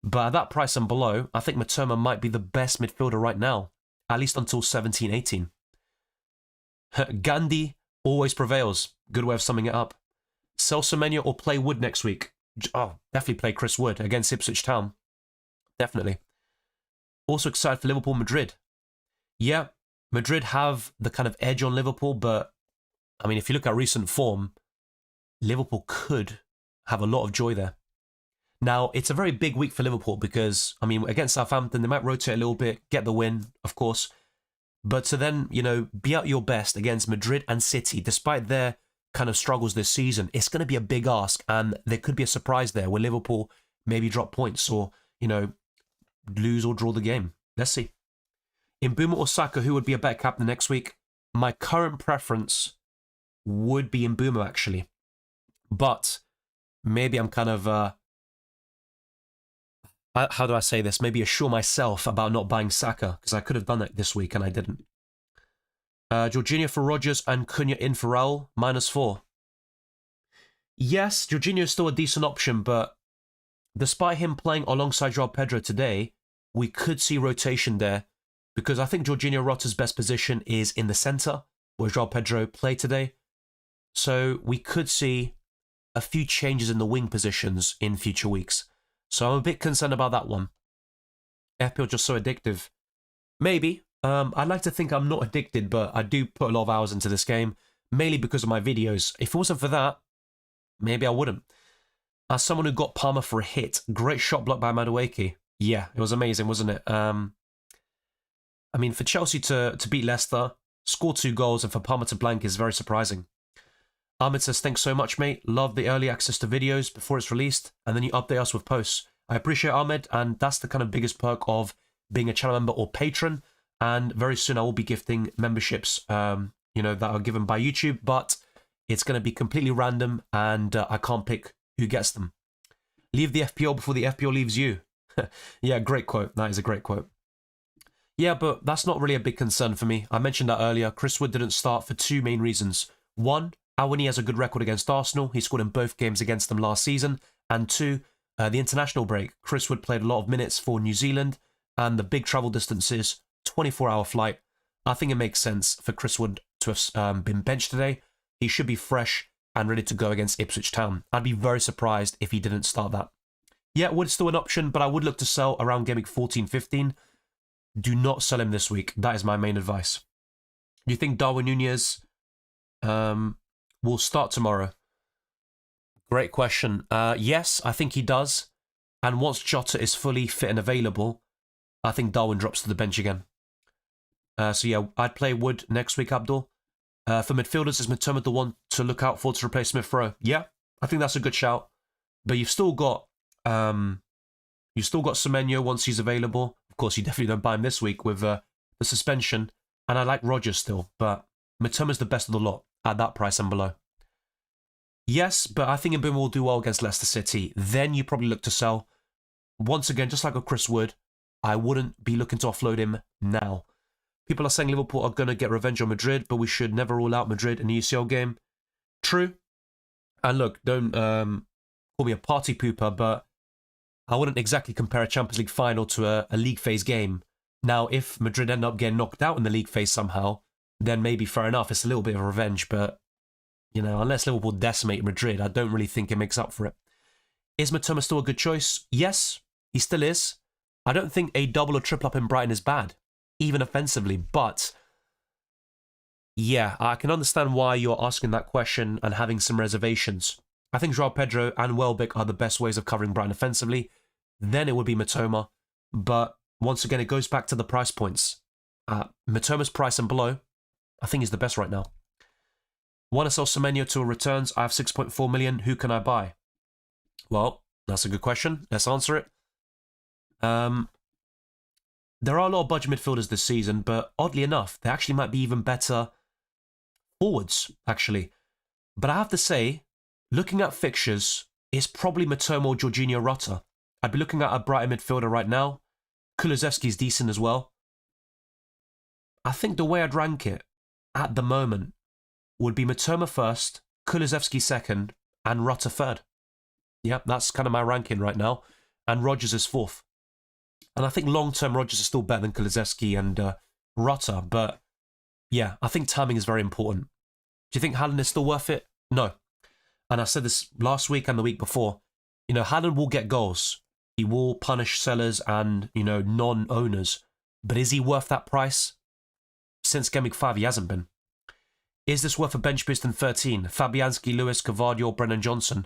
But at that price and below, I think Matoma might be the best midfielder right now, at least until 17-18. Gandhi always prevails. Good way of summing it up. Sell Semenyo or play Wood next week? Oh, definitely play Chris Wood against Ipswich Town. Definitely. Also excited for Liverpool-Madrid. Yeah, Madrid have the kind of edge on Liverpool, but I mean, if you look at recent form, Liverpool could have a lot of joy there. Now, it's a very big week for Liverpool because, I mean, against Southampton, they might rotate a little bit, get the win, of course. But to then, be at your best against Madrid and City, despite their kind of struggles this season, it's going to be a big ask, and there could be a surprise there where Liverpool maybe drop points or, lose or draw the game. Let's see. In Mbeumo or Saka, who would be a better captain next week? My current preference would be in Mbeumo, actually. But maybe I'm kind of, how do I say this? Maybe assure myself about not buying Saka, because I could have done that this week and I didn't. Jorginho for Rodgers and Cunha in for Raul, -4. Yes, Jorginho is still a decent option, but despite him playing alongside João Pedro today, we could see rotation there, because I think Jorginho Rotta's best position is in the centre, where João Pedro played today. So we could see a few changes in the wing positions in future weeks. So I'm a bit concerned about that one. FPL just so addictive. Maybe. I'd like to think I'm not addicted, but I do put a lot of hours into this game, mainly because of my videos. If it wasn't for that, maybe I wouldn't. As someone who got Palmer for a hit, great shot block by Madueke. Yeah, it was amazing, wasn't it? I mean, for Chelsea to beat Leicester, score 2 goals, and for Palmer to blank is very surprising. Ahmed says, thanks so much, mate. Love the early access to videos before it's released, and then you update us with posts. I appreciate Ahmed, and that's the kind of biggest perk of being a channel member or patron. And very soon I will be gifting memberships, that are given by YouTube, but it's going to be completely random, and I can't pick who gets them. Leave the FPL before the FPL leaves you. Yeah, great quote. That is a great quote. Yeah, but that's not really a big concern for me. I mentioned that earlier. Chris Wood didn't start for 2 main reasons. 1, Awani has a good record against Arsenal. He scored in both games against them last season. And 2, the international break. Chris Wood played a lot of minutes for New Zealand, and the big travel distances, 24-hour flight. I think it makes sense for Chris Wood to have been benched today. He should be fresh and ready to go against Ipswich Town. I'd be very surprised if he didn't start that. Yeah, Wood's still an option, but I would look to sell around Gameweek 14-15. Do not sell him this week. That is my main advice. Do you think Darwin Nunez will start tomorrow? Great question. Yes, I think he does. And once Jota is fully fit and available, I think Darwin drops to the bench again. So yeah, I'd play Wood next week, Abdul. For midfielders, is Mitoma the one to look out for to replace Smith Rowe? Yeah, I think that's a good shout. But you've still got Semenyo once he's available. Of course, you definitely don't buy him this week with the suspension. And I like Rodgers still, but Mitoma's the best of the lot at that price and below. Yes, but I think Mbeumo will do well against Leicester City. Then you probably look to sell. Once again, just like a Chris Wood, I wouldn't be looking to offload him now. People are saying Liverpool are going to get revenge on Madrid, but we should never rule out Madrid in the UCL game. True. And look, don't call me a party pooper, but I wouldn't exactly compare a Champions League final to a league phase game. Now, if Madrid end up getting knocked out in the league phase somehow, then maybe fair enough, it's a little bit of revenge, but, you know, unless Liverpool decimate Madrid, I don't really think it makes up for it. Is Mitoma still a good choice? Yes, he still is. I don't think a double or triple up in Brighton is bad, even offensively, but yeah, I can understand why you're asking that question and having some reservations. I think João Pedro and Welbeck are the best ways of covering Brighton offensively. Then it would be Mitoma, but once again, it goes back to the price points. Mitoma's price and below, I think is the best right now. Want to sell Semenyo to returns? I have 6.4 million. Who can I buy? Well, that's a good question. Let's answer it. There are a lot of budget midfielders this season, but oddly enough, they actually might be even better forwards, actually. But I have to say, looking at fixtures, it's probably Mitoma or Jorginho Rutter. I'd be looking at a Brighton midfielder right now. Kulusevski's decent as well. I think the way I'd rank it at the moment would be Mitoma first, Kulusevski second, and Rutter third. Yeah, that's kind of my ranking right now. And Rodgers is fourth. And I think long-term Rodgers is still better than Kulusevski and Rutter. But yeah, I think timing is very important. Do you think Haaland is still worth it? No. And I said this last week and the week before. You know, Haaland will get goals. He will punish sellers and, you know, non-owners. But is he worth that price? Since Gameweek 5, he hasn't been. Is this worth a bench boost in 13? Fabianski, Lewis, Cavadio, Brennan Johnson.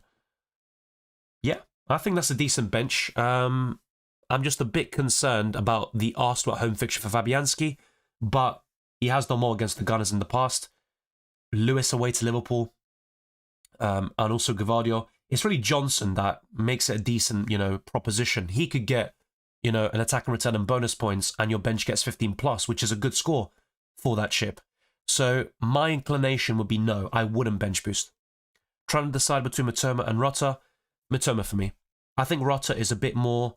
Yeah, I think that's a decent bench. I'm just a bit concerned about the Arsenal at home fixture for Fabianski, but he has done well against the Gunners in the past. Lewis away to Liverpool, and also Cavadio. It's really Johnson that makes it a decent, you know, proposition. He could get, you know, an attack and return and bonus points, and your bench gets 15 plus, which is a good score for that chip. So my inclination would be no, I wouldn't bench boost. Trying to decide between Mitoma and Rutter, Mitoma for me. I think Rutter is a bit more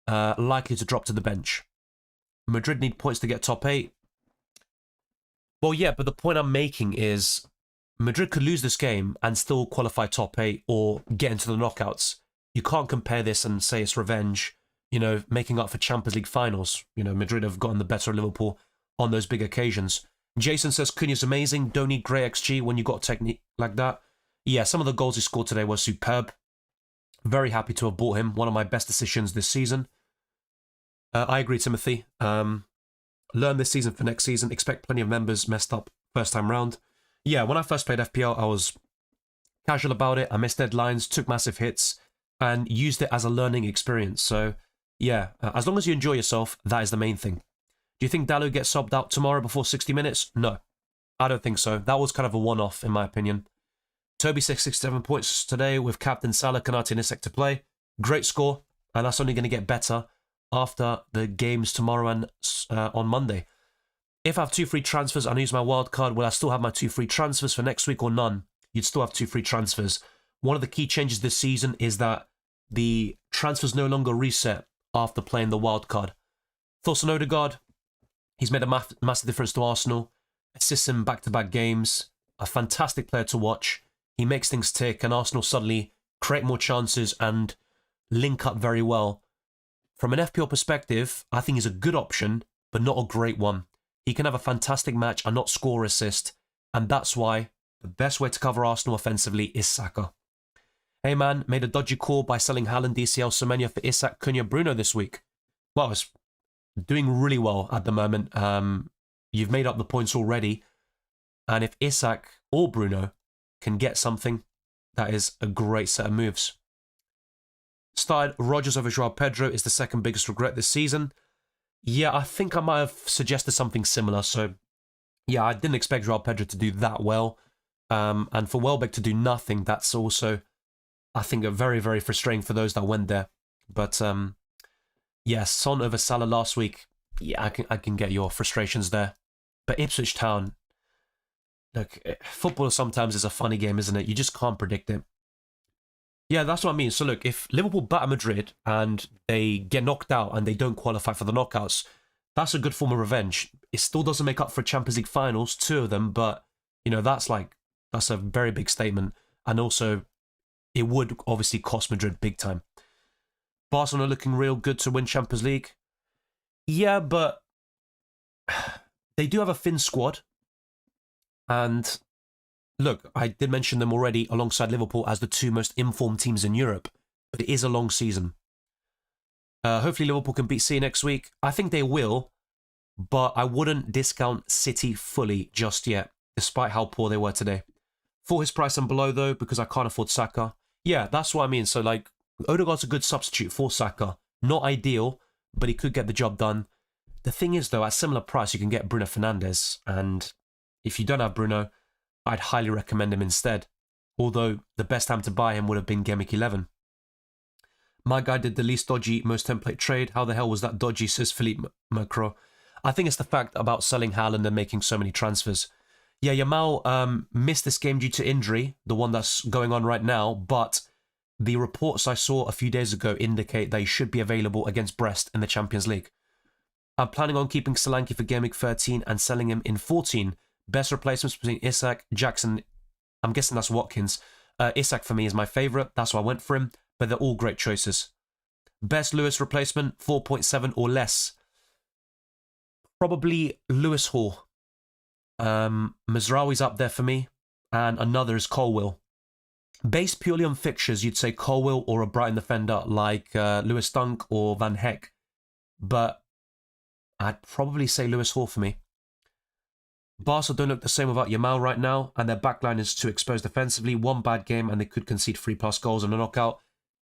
likely to drop to the bench. Madrid need points to get top 8. Well, yeah, but the point I'm making is Madrid could lose this game and still qualify top 8 or get into the knockouts. You can't compare this and say it's revenge, you know, making up for Champions League finals. You know, Madrid have gotten the better of Liverpool on those big occasions. Jason says Cunha's amazing. Don't need great XG when you got technique like that. Yeah, some of the goals he scored today were superb. Very happy to have bought him. One of my best decisions this season. I agree, Timothy. Learn this season for next season. Expect plenty of members messed up first time round. Yeah, when I first played FPL, I was casual about it. I missed deadlines, took massive hits, and used it as a learning experience. So, yeah, as long as you enjoy yourself, that is the main thing. Do you think Dalot gets subbed out tomorrow before 60 minutes? No, I don't think so. That was kind of a one-off, in my opinion. Toby 667 points today with Captain Salah, Kanate and Isaac to play. Great score, and that's only going to get better after the games tomorrow and on Monday. If I have 2 free transfers and I use my wildcard, will I still have my 2 free transfers for next week or none? You'd still have 2 free transfers. One of the key changes this season is that the transfers no longer reset after playing the wildcard. Thorsten Odegaard, he's made a massive difference to Arsenal. Assists in back-to-back games. A fantastic player to watch. He makes things tick and Arsenal suddenly create more chances and link up very well. From an FPL perspective, I think he's a good option, but not a great one. He can have a fantastic match and not score or assist, and that's why the best way to cover Arsenal offensively is Saka. Hey man, made a dodgy call by selling Haaland, DCL, Semenya for Isak, Cunha, Bruno this week. Well, it's doing really well at the moment. You've made up the points already, and if Isak or Bruno can get something, that is a great set of moves. Started Rodgers over Joao Pedro is the second biggest regret this season. Yeah, I think I might have suggested something similar. So, yeah, I didn't expect Joao Pedro to do that well. And for Welbeck to do nothing, that's also, I think, very, very frustrating for those that went there. But, yeah, Son over Salah last week. Yeah, I can get your frustrations there. But Ipswich Town, look, football sometimes is a funny game, isn't it? You just can't predict it. Yeah, that's what I mean. So look, if Liverpool batter Madrid and they get knocked out and they don't qualify for the knockouts, that's a good form of revenge. It still doesn't make up for Champions League finals, 2 of them, but, you know, that's a very big statement. And also, it would obviously cost Madrid big time. Barcelona looking real good to win Champions League. Yeah, but they do have a thin squad. And look, I did mention them already alongside Liverpool as the 2 most informed teams in Europe, but it is a long season. Hopefully Liverpool can beat City next week. I think they will, but I wouldn't discount City fully just yet, despite how poor they were today. For his price and below, though, because I can't afford Saka. Yeah, that's what I mean. So, like, Odegaard's a good substitute for Saka. Not ideal, but he could get the job done. The thing is, though, at similar price, you can get Bruno Fernandes, and if you don't have Bruno, I'd highly recommend him instead, although the best time to buy him would have been Gameweek 11. My guy did the least dodgy, most template trade. How the hell was that dodgy, says Philippe Macro. I think it's the fact about selling Haaland and making so many transfers. Yeah, Yamal missed this game due to injury, the one that's going on right now, but the reports I saw a few days ago indicate that he should be available against Brest in the Champions League. I'm planning on keeping Solanke for Gameweek 13 and selling him in 14. Best replacements between Isak, Jackson, I'm guessing that's Watkins. Isak for me is my favourite, that's why I went for him, but they're all great choices. Best Lewis replacement, 4.7 or less. Probably Lewis Hall. Mazraoui's up there for me, and another is Colwill. Based purely on fixtures, you'd say Colwill or a Brighton defender like Lewis Dunk or Van Heck, but I'd probably say Lewis Hall for me. Barca don't look the same without Yamal right now, and their backline is too exposed defensively. One bad game and they could concede 3+ goals in a knockout.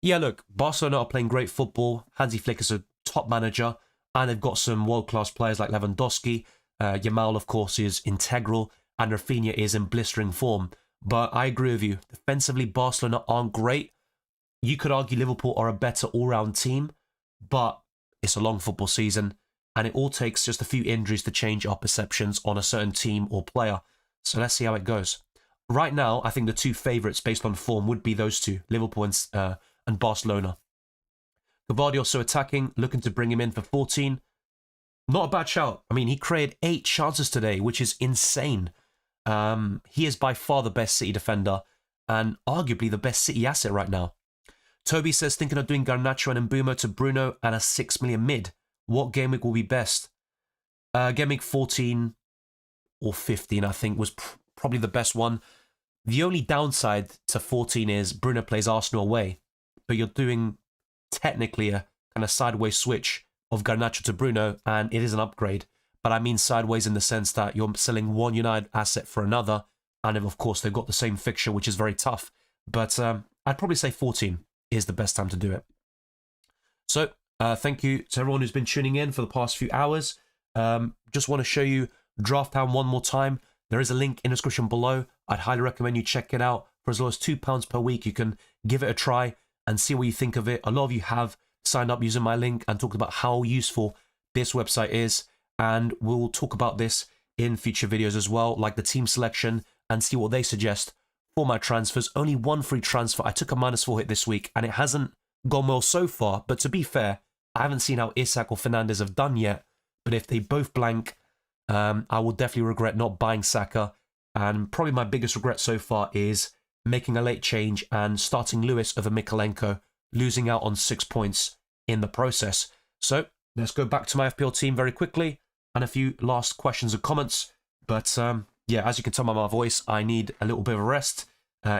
Yeah, look, Barcelona are playing great football. Hansi Flick is a top manager, and they've got some world-class players like Lewandowski. Yamal, of course, is integral, and Rafinha is in blistering form. But I agree with you. Defensively, Barcelona aren't great. You could argue Liverpool are a better all-round team, but it's a long football season, and it all takes just a few injuries to change our perceptions on a certain team or player. So let's see how it goes. Right now, I think the 2 favourites based on form would be those 2, Liverpool and Barcelona. Gavardi also attacking, looking to bring him in for 14. Not a bad shout. I mean, he created 8 chances today, which is insane. He is by far the best City defender and arguably the best City asset right now. Toby says, thinking of doing Garnacho and Mbeumo to Bruno and a 6 million mid. What game week will be best? Game week 14 or 15, I think, was probably the best one. The only downside to 14 is Bruno plays Arsenal away, but you're doing technically a kind of sideways switch of Garnacho to Bruno, and it is an upgrade. But I mean sideways in the sense that you're selling one United asset for another, and of course they've got the same fixture, which is very tough. But I'd probably say 14 is the best time to do it. So, thank you to everyone who's been tuning in for the past few hours. Just want to show you Drafthound one more time. There is a link in the description below. I'd highly recommend you check it out. For as low as £2 per week, you can give it a try and see what you think of it. A lot of you have signed up using my link and talked about how useful this website is. And we'll talk about this in future videos as well, like the team selection, and see what they suggest for my transfers. Only one free transfer. I took a -4 hit this week, and it hasn't gone well so far. But to be fair, I haven't seen how Isak or Fernandes have done yet. But if they both blank, I will definitely regret not buying Saka. And probably my biggest regret so far is making a late change and starting Lewis over Mikalenko, losing out on 6 points in the process. So let's go back to my FPL team very quickly. and a few last questions and comments. But yeah, as you can tell by my voice, I need a little bit of a rest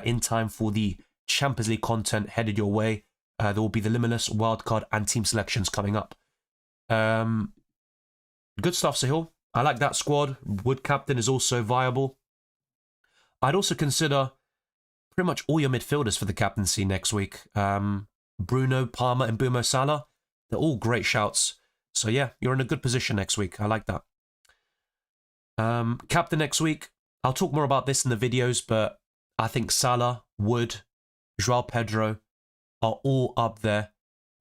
in time for the Champions League content headed your way. There will be the Limitless, Wildcard, and team selections coming up. Good stuff, Sahil. I like that squad. Wood captain is also viable. I'd also consider pretty much all your midfielders for the captaincy next week. Bruno, Palmer, and Bumo Salah. They're all great shouts. So yeah, you're in a good position next week. I like that. Captain next week. I'll talk more about this in the videos, but I think Salah, Wood, João Pedro are all up there.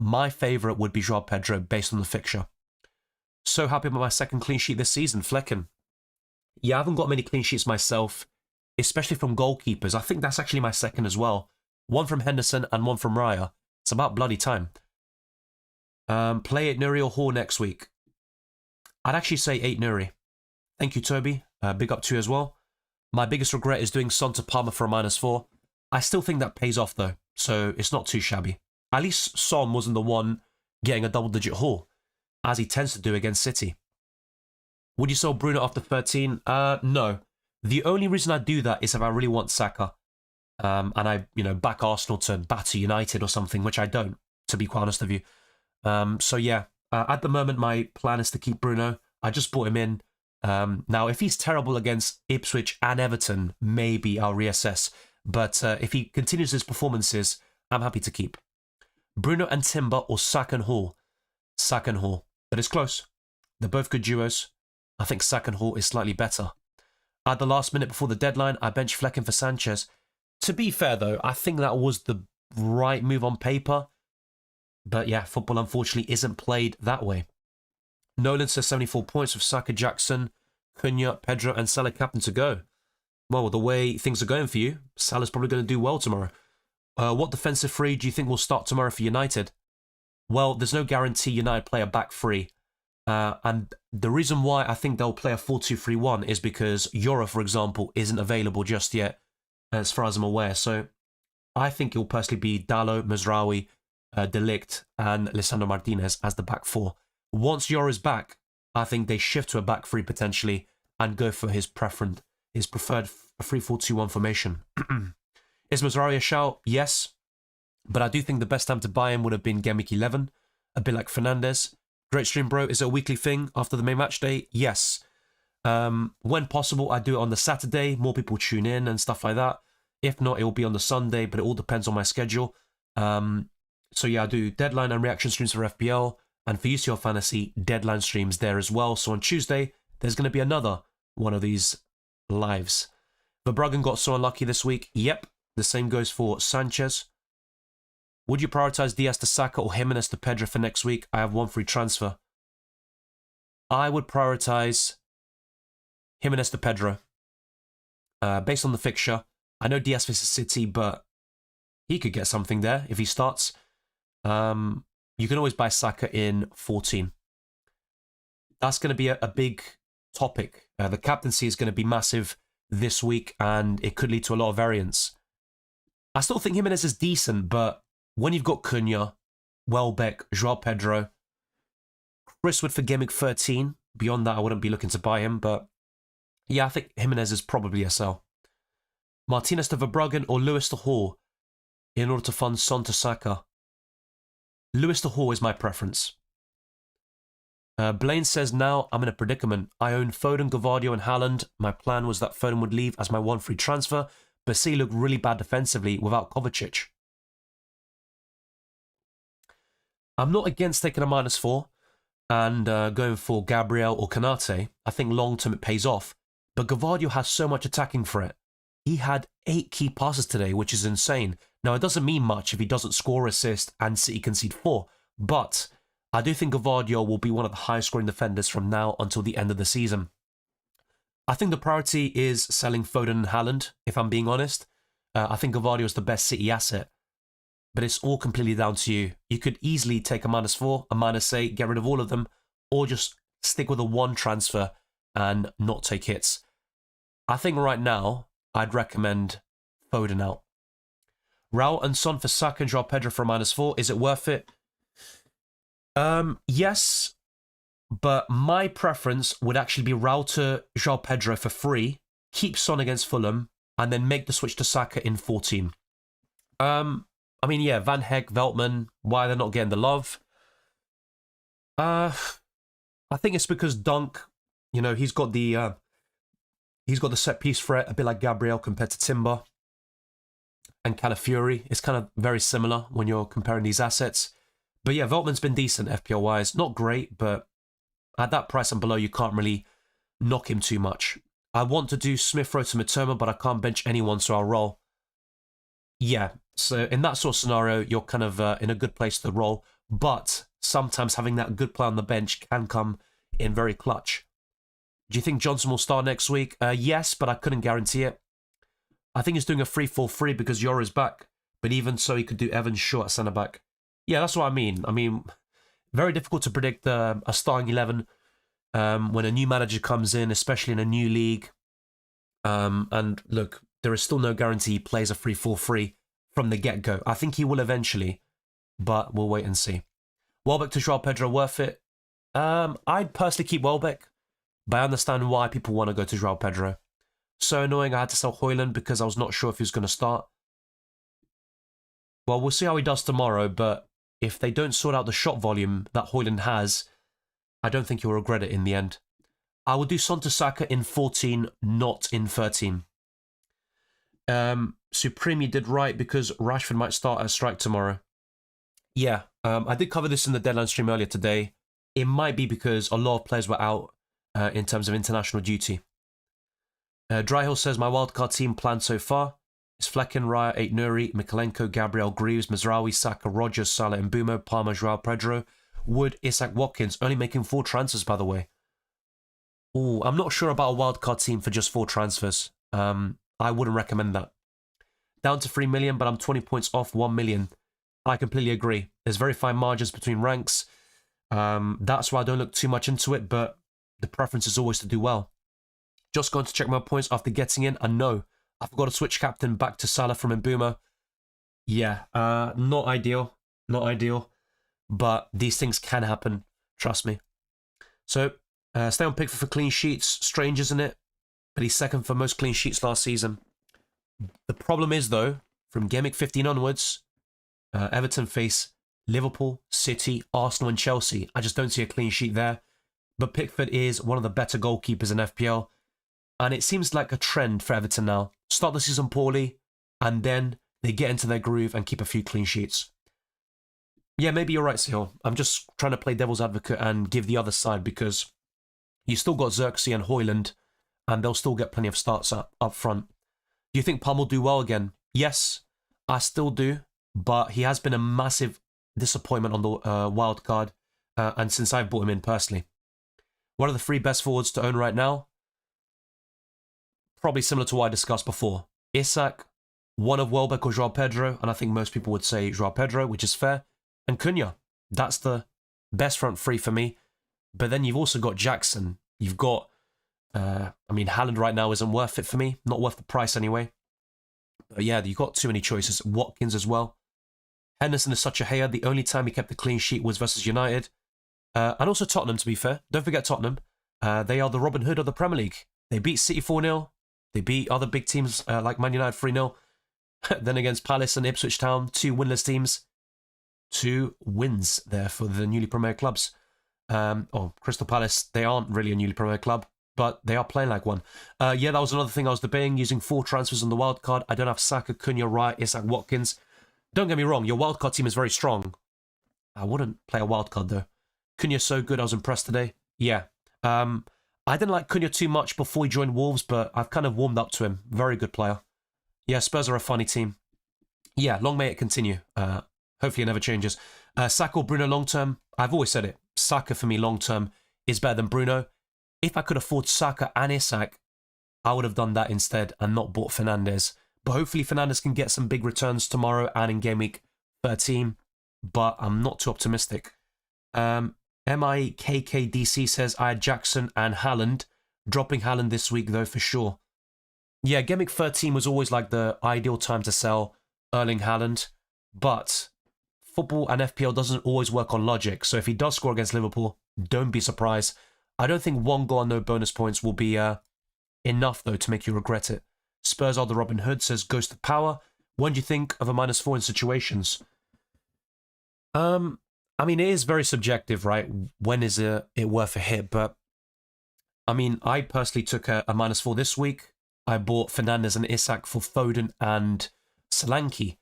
My favourite would be João Pedro based on the fixture. So happy with my second clean sheet this season, Flecken. Yeah, I haven't got many clean sheets myself, especially from goalkeepers. I think that's actually my second as well. One from Henderson and one from Raya. It's about bloody time. Play 8 Nuri or Hall next week. I'd actually say 8 Nuri. Thank you, Toby. Big up to you as well. My biggest regret is doing Son to Palmer for a -4. I still think that pays off though, so it's not too shabby. At least Son wasn't the one getting a double-digit haul, as he tends to do against City. Would you sell Bruno after 13? No. The only reason I do that is if I really want Saka. And I, back Arsenal to batter United or something, which I don't, to be quite honest with you. So yeah, at the moment my plan is to keep Bruno. I just brought him in. Now, if he's terrible against Ipswich and Everton, maybe I'll reassess. But if he continues his performances, I'm happy to keep. Bruno and Timber or Saka and Hall? Saka and Hall. But it's close. They're both good duos. I think Saka and Hall is slightly better. At the last minute before the deadline, I benched Flecken for Sanchez. To be fair, though, I think that was the right move on paper. But yeah, football unfortunately isn't played that way. Nolan says 74 points with Saka, Jackson, Cunha, Pedro, and Salah captain to go. Well, the way things are going for you, Salah's probably going to do well tomorrow. What defensive three do you think will start tomorrow for United? Well, there's no guarantee United play a back three. And the reason why I think they'll play a 4-2-3-1 is because Yoro, for example, isn't available just yet, as far as I'm aware. So I think it will personally be Dalot, Mazraoui, De Ligt, and Lisandro Martinez as the back four. Once Yoro's back, I think they shift to a back three potentially and go for his preferred 3-4-2-1 formation. Is Mazraoui a shout? Yes. But I do think the best time to buy him would have been Game Week 11, a bit like Fernandes. Great stream, bro. Is it a weekly thing after the main match day? Yes. When possible, I do it on the Saturday. More people tune in and stuff like that. If not, it will be on the Sunday, but it all depends on my schedule. So yeah, I do deadline and reaction streams for FPL, and for UCL Fantasy, deadline streams there as well. So on Tuesday, there's going to be another one of these lives. Verbruggen got so unlucky this week. Yep. The same goes for Sanchez. Would you prioritize Diaz to Saka or Jimenez to Pedro for next week? I have one free transfer. I would prioritize Jimenez to Pedro. Based on the fixture. I know Diaz faces City, but he could get something there if he starts. You can always buy Saka in 14. That's going to be a big topic. The captaincy is going to be massive this week, and it could lead to a lot of variance. I still think Jimenez is decent, but when you've got Cunha, Welbeck, João Pedro, Chris Wood for Game Week 13, beyond that I wouldn't be looking to buy him, but yeah, I think Jimenez is probably a sell. Martinez to Verbruggen or Lewis to Hall in order to fund Son to Saka. Lewis to Hall is my preference. Blaine says, now I'm in a predicament. I own Foden, Gavardio and Haaland. My plan was that Foden would leave as my one free transfer, but see looked really bad defensively without Kovacic. I'm not against taking a -4 and going for Gabriel or Kanate. I think long-term it pays off. But Gavardio has so much attacking for it. He had 8 key passes today, which is insane. Now, it doesn't mean much if he doesn't score, assist, and City concede 4. But I do think Gavardio will be one of the highest scoring defenders from now until the end of the season. I think the priority is selling Foden and Haaland, if I'm being honest. I think Gavardio is the best City asset. But it's all completely down to you. You could easily take a -4, a -8, get rid of all of them, or just stick with a 1 transfer and not take hits. I think right now, I'd recommend Foden out. Raul and Son for Saka and João Pedro for a -4. Is it worth it? Yes, But my preference would actually be Raul to João Pedro for free, keep Son against Fulham, and then make the switch to Saka in 14. I mean, yeah, Van Heck, Veltman, why they're not getting the love? I think it's because Dunk, you know, he's got the set piece threat, a bit like Gabriel compared to Timber and Calafiori. It's kind of very similar when you're comparing these assets. But yeah, Veltman's been decent FPL-wise. Not great, but at that price and below, you can't really knock him too much. I want to do Smith Rowe to Matoma, but I can't bench anyone, so I'll roll. Yeah, so in that sort of scenario, you're kind of in a good place to roll. But sometimes having that good player on the bench can come in very clutch. Do you think Johnson will start next week? Yes, but I couldn't guarantee it. I think he's doing a 3-4-3 because Yora's back. But even so, he could do Evans Shaw at centre-back. Yeah, that's what I mean. I mean, very difficult to predict a starting 11 when a new manager comes in, especially in a new league. And look, there is still no guarantee he plays a 3-4-3 from the get-go. I think he will eventually, but we'll wait and see. Welbeck to João Pedro, worth it? I'd personally keep Welbeck, but I understand why people want to go to João Pedro. So annoying I had to sell Højlund because I was not sure if he was going to start. Well, we'll see how he does tomorrow, but if they don't sort out the shot volume that Højlund has, I don't think he'll regret it in the end. I will do Son to Saka in 14, not in 13. Supreme, you did right because Rashford might start at strike tomorrow. Yeah, I did cover this in the deadline stream earlier today. It might be because a lot of players were out in terms of international duty. Dryhill says, my wildcard team plan so far is Flecken, Raya, Ait Nuri, Mikalenko, Gabriel, Greaves, Mazraoui, Saka, Rogers, Salah, Mbumo, Palmer, João Pedro, Wood, Isak, Watkins, only making 4 transfers, by the way. Ooh, I'm not sure about a wildcard team for just 4 transfers. I wouldn't recommend that. Down to 3 million, but I'm 20 points off 1 million. I completely agree. There's very fine margins between ranks. That's why I don't look too much into it, but the preference is always to do well. Just going to check my points after getting in, and no, I forgot to switch captain back to Salah from Mbuma. Yeah, not ideal. Not ideal. But these things can happen. Trust me. So, stay on Pickford for clean sheets. Strange, isn't it? But he's second for most clean sheets last season. The problem is, though, from Game Week 15 onwards, Everton face Liverpool, City, Arsenal and Chelsea. I just don't see a clean sheet there. But Pickford is one of the better goalkeepers in FPL. And it seems like a trend for Everton now. Start the season poorly, and then they get into their groove and keep a few clean sheets. Yeah, maybe you're right, Sihil. I'm just trying to play devil's advocate and give the other side because you still got Xerxes and Højlund, and they'll still get plenty of starts up front. Do you think Palm will do well again? Yes, I still do, but he has been a massive disappointment on the wild card, and since I've brought him in personally. What are the 3 best forwards to own right now? Probably similar to what I discussed before. Isak, one of Welbeck or João Pedro, and I think most people would say João Pedro, which is fair, and Cunha. That's the best front 3 for me. But then you've also got Jackson. You've got, Haaland right now isn't worth it for me. Not worth the price anyway. But yeah, you've got too many choices. Watkins as well. Henderson is such a hater. The only time he kept a clean sheet was versus United. And also Tottenham, to be fair. Don't forget Tottenham. They are the Robin Hood of the Premier League. They beat City 4-0. They beat other big teams like Man United 3-0. Then against Palace and Ipswich Town, 2 winless teams. 2 wins there for the newly promoted clubs. Crystal Palace, they aren't really a newly promoted club, but they are playing like one. Yeah, that was another thing I was debating, using 4 transfers on the wildcard. I don't have Saka, Cunha, Wright, Isak, Watkins. Don't get me wrong, your wildcard team is very strong. I wouldn't play a wildcard though. Cunha's so good, I was impressed today. Yeah. I didn't like Cunha too much before he joined Wolves, but I've kind of warmed up to him. Very good player. Yeah, Spurs are a funny team. Yeah, long may it continue. Hopefully it never changes. Saka or Bruno long term? I've always said it. Saka for me long term is better than Bruno. If I could afford Saka and Isak, I would have done that instead and not bought Fernandes. But hopefully Fernandes can get some big returns tomorrow and in Game Week 13. But I'm not too optimistic. MIKKDC says I had Jackson and Haaland. Dropping Haaland this week though for sure. Yeah, Game Week 13 was always like the ideal time to sell Erling Haaland. But football and FPL doesn't always work on logic. So if he does score against Liverpool, don't be surprised. I don't think 1 goal and no bonus points will be enough, though, to make you regret it. Spurs are the Robin Hood, says Ghost of Power. When do you think of a -4 in situations? I mean, it is very subjective, right? When is it worth a hit? But, I mean, I personally took a -4 this week. I bought Fernandes and Isak for Foden and Solanke.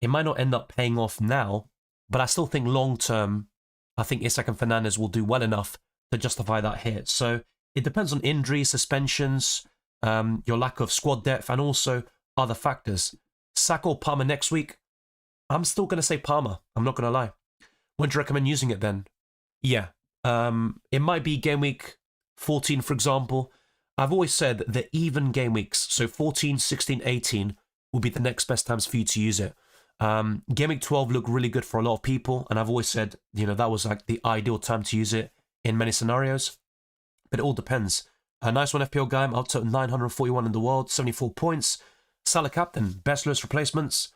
It might not end up paying off now, but I still think long-term, I think Isak and Fernandes will do well enough to justify that hit. So it depends on injuries, suspensions, your lack of squad depth, and also other factors. Saka or Palmer next week? I'm still going to say Palmer. I'm not going to lie. When do you recommend using it then? Yeah. It might be game week 14, for example. I've always said that even game weeks, so 14, 16, 18, will be the next best times for you to use it. Game week 12 looked really good for a lot of people, and I've always said, that was like the ideal time to use it in many scenarios. But it all depends. A nice one, FPL guy. I'm up to 941 in the world, 74 points. Salah captain, best lowest replacements.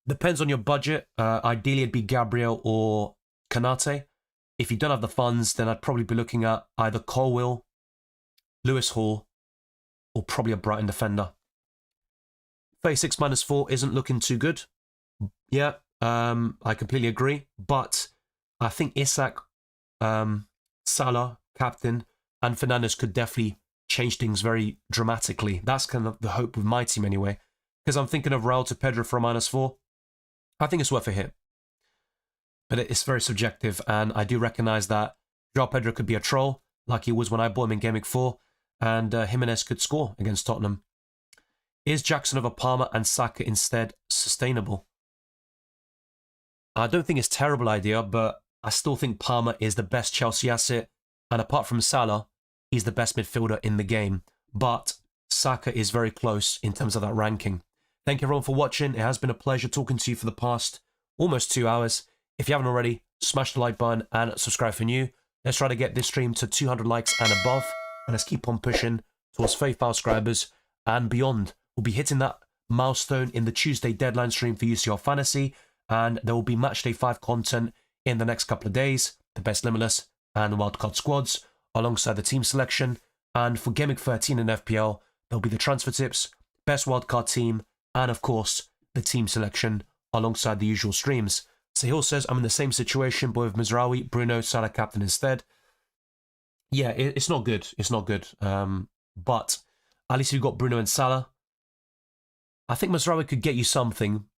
Depends on your budget. Ideally, it'd be Gabriel or Kanate. If you don't have the funds, then I'd probably be looking at either Colwill, Lewis Hall, or probably a Brighton defender. 36 -4 isn't looking too good. Yeah, I completely agree. But I think Isak, Salah, captain, and Fernandes could definitely change things very dramatically. That's kind of the hope with my team anyway. Because I'm thinking of Raul to Pedro for a -4. I think it's worth a hit. But it's very subjective, and I do recognise that João Pedro could be a troll, like he was when I bought him in Game Week 4, and Jimenez could score against Tottenham. Is Jackson over Palmer and Saka instead sustainable? I don't think it's a terrible idea, but I still think Palmer is the best Chelsea asset, and apart from Salah, he's the best midfielder in the game. But Saka is very close in terms of that ranking. Thank you everyone for watching. It has been a pleasure talking to you for the past almost 2 hours. If you haven't already, smash the like button and subscribe for new. Let's try to get this stream to 200 likes and above, and let's keep on pushing towards 30,000 subscribers and beyond. We'll be hitting that milestone in the Tuesday deadline stream for UCL Fantasy, and there will be Matchday 5 content in the next couple of days, the best limitless and wildcard squads, alongside the team selection. And for Game Week 13 in FPL, there'll be the transfer tips, best wildcard team, and of course, the team selection alongside the usual streams. Sahil says, I'm in the same situation, but with Mizraoui, Bruno, Salah captain instead. Yeah, it's not good. It's not good. But at least you've got Bruno and Salah. I think Mizraoui could get you something.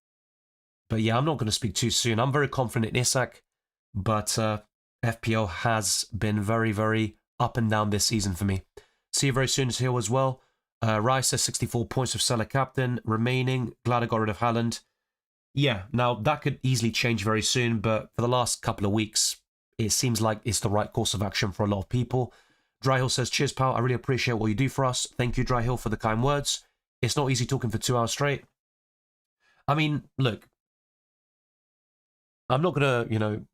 But yeah, I'm not going to speak too soon. I'm very confident in Isak. But FPL has been very, very up and down this season for me. See you very soon, Sahil, as well. Rice says 64 points of Salah captain remaining. Glad I got rid of Haaland. Yeah, now that could easily change very soon, but for the last couple of weeks, it seems like it's the right course of action for a lot of people. Dryhill says, cheers, pal. I really appreciate what you do for us. Thank you, Dryhill, for the kind words. It's not easy talking for 2 hours straight. I mean, look, I'm not going to,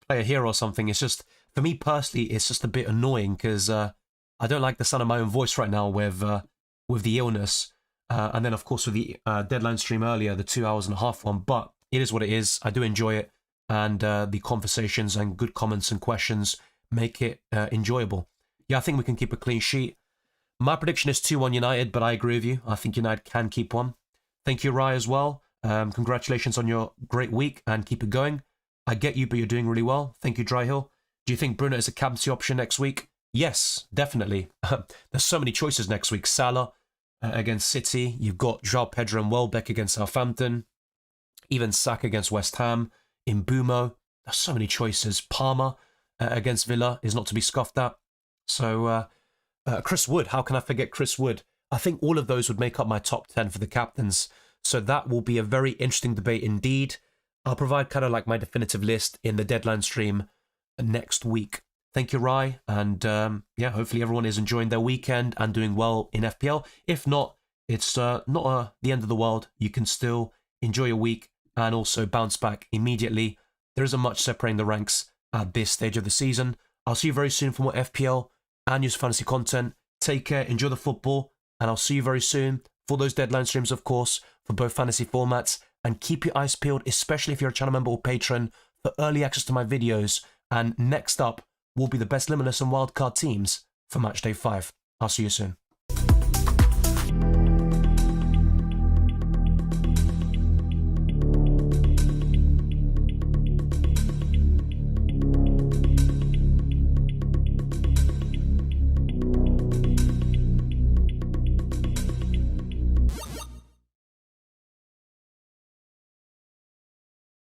play a hero or something. It's just, for me personally, it's just a bit annoying because I don't like the sound of my own voice right now with the illness. And then, of course, with the deadline stream earlier, the 2 hours and a half one. But it is what it is. I do enjoy it. And the conversations and good comments and questions make it enjoyable. Yeah, I think we can keep a clean sheet. My prediction is 2-1 United, but I agree with you. I think United can keep one. Thank you, Rai, as well. Congratulations on your great week and keep it going. I get you, but you're doing really well. Thank you, Dryhill. Do you think Bruno is a captaincy option next week? Yes, definitely. There's so many choices next week. Salah against City. You've got João Pedro and Welbeck against Southampton. Even Saka against West Ham. Mbumo. There's so many choices. Palmer against Villa is not to be scoffed at. So, Chris Wood. How can I forget Chris Wood? I think all of those would make up my top 10 for the captains. So that will be a very interesting debate indeed. I'll provide kind of like my definitive list in the deadline stream next week. Thank you, Rai. And yeah, hopefully everyone is enjoying their weekend and doing well in FPL. If not, it's not the end of the world. You can still enjoy your week and also bounce back immediately. There isn't much separating the ranks at this stage of the season. I'll see you very soon for more FPL and news fantasy content. Take care, enjoy the football, and I'll see you very soon for those deadline streams, of course, for both fantasy formats. And keep your eyes peeled, especially if you're a channel member or patron, for early access to my videos. And next up, will be the best limitless and wildcard teams for matchday 5. I'll see you soon.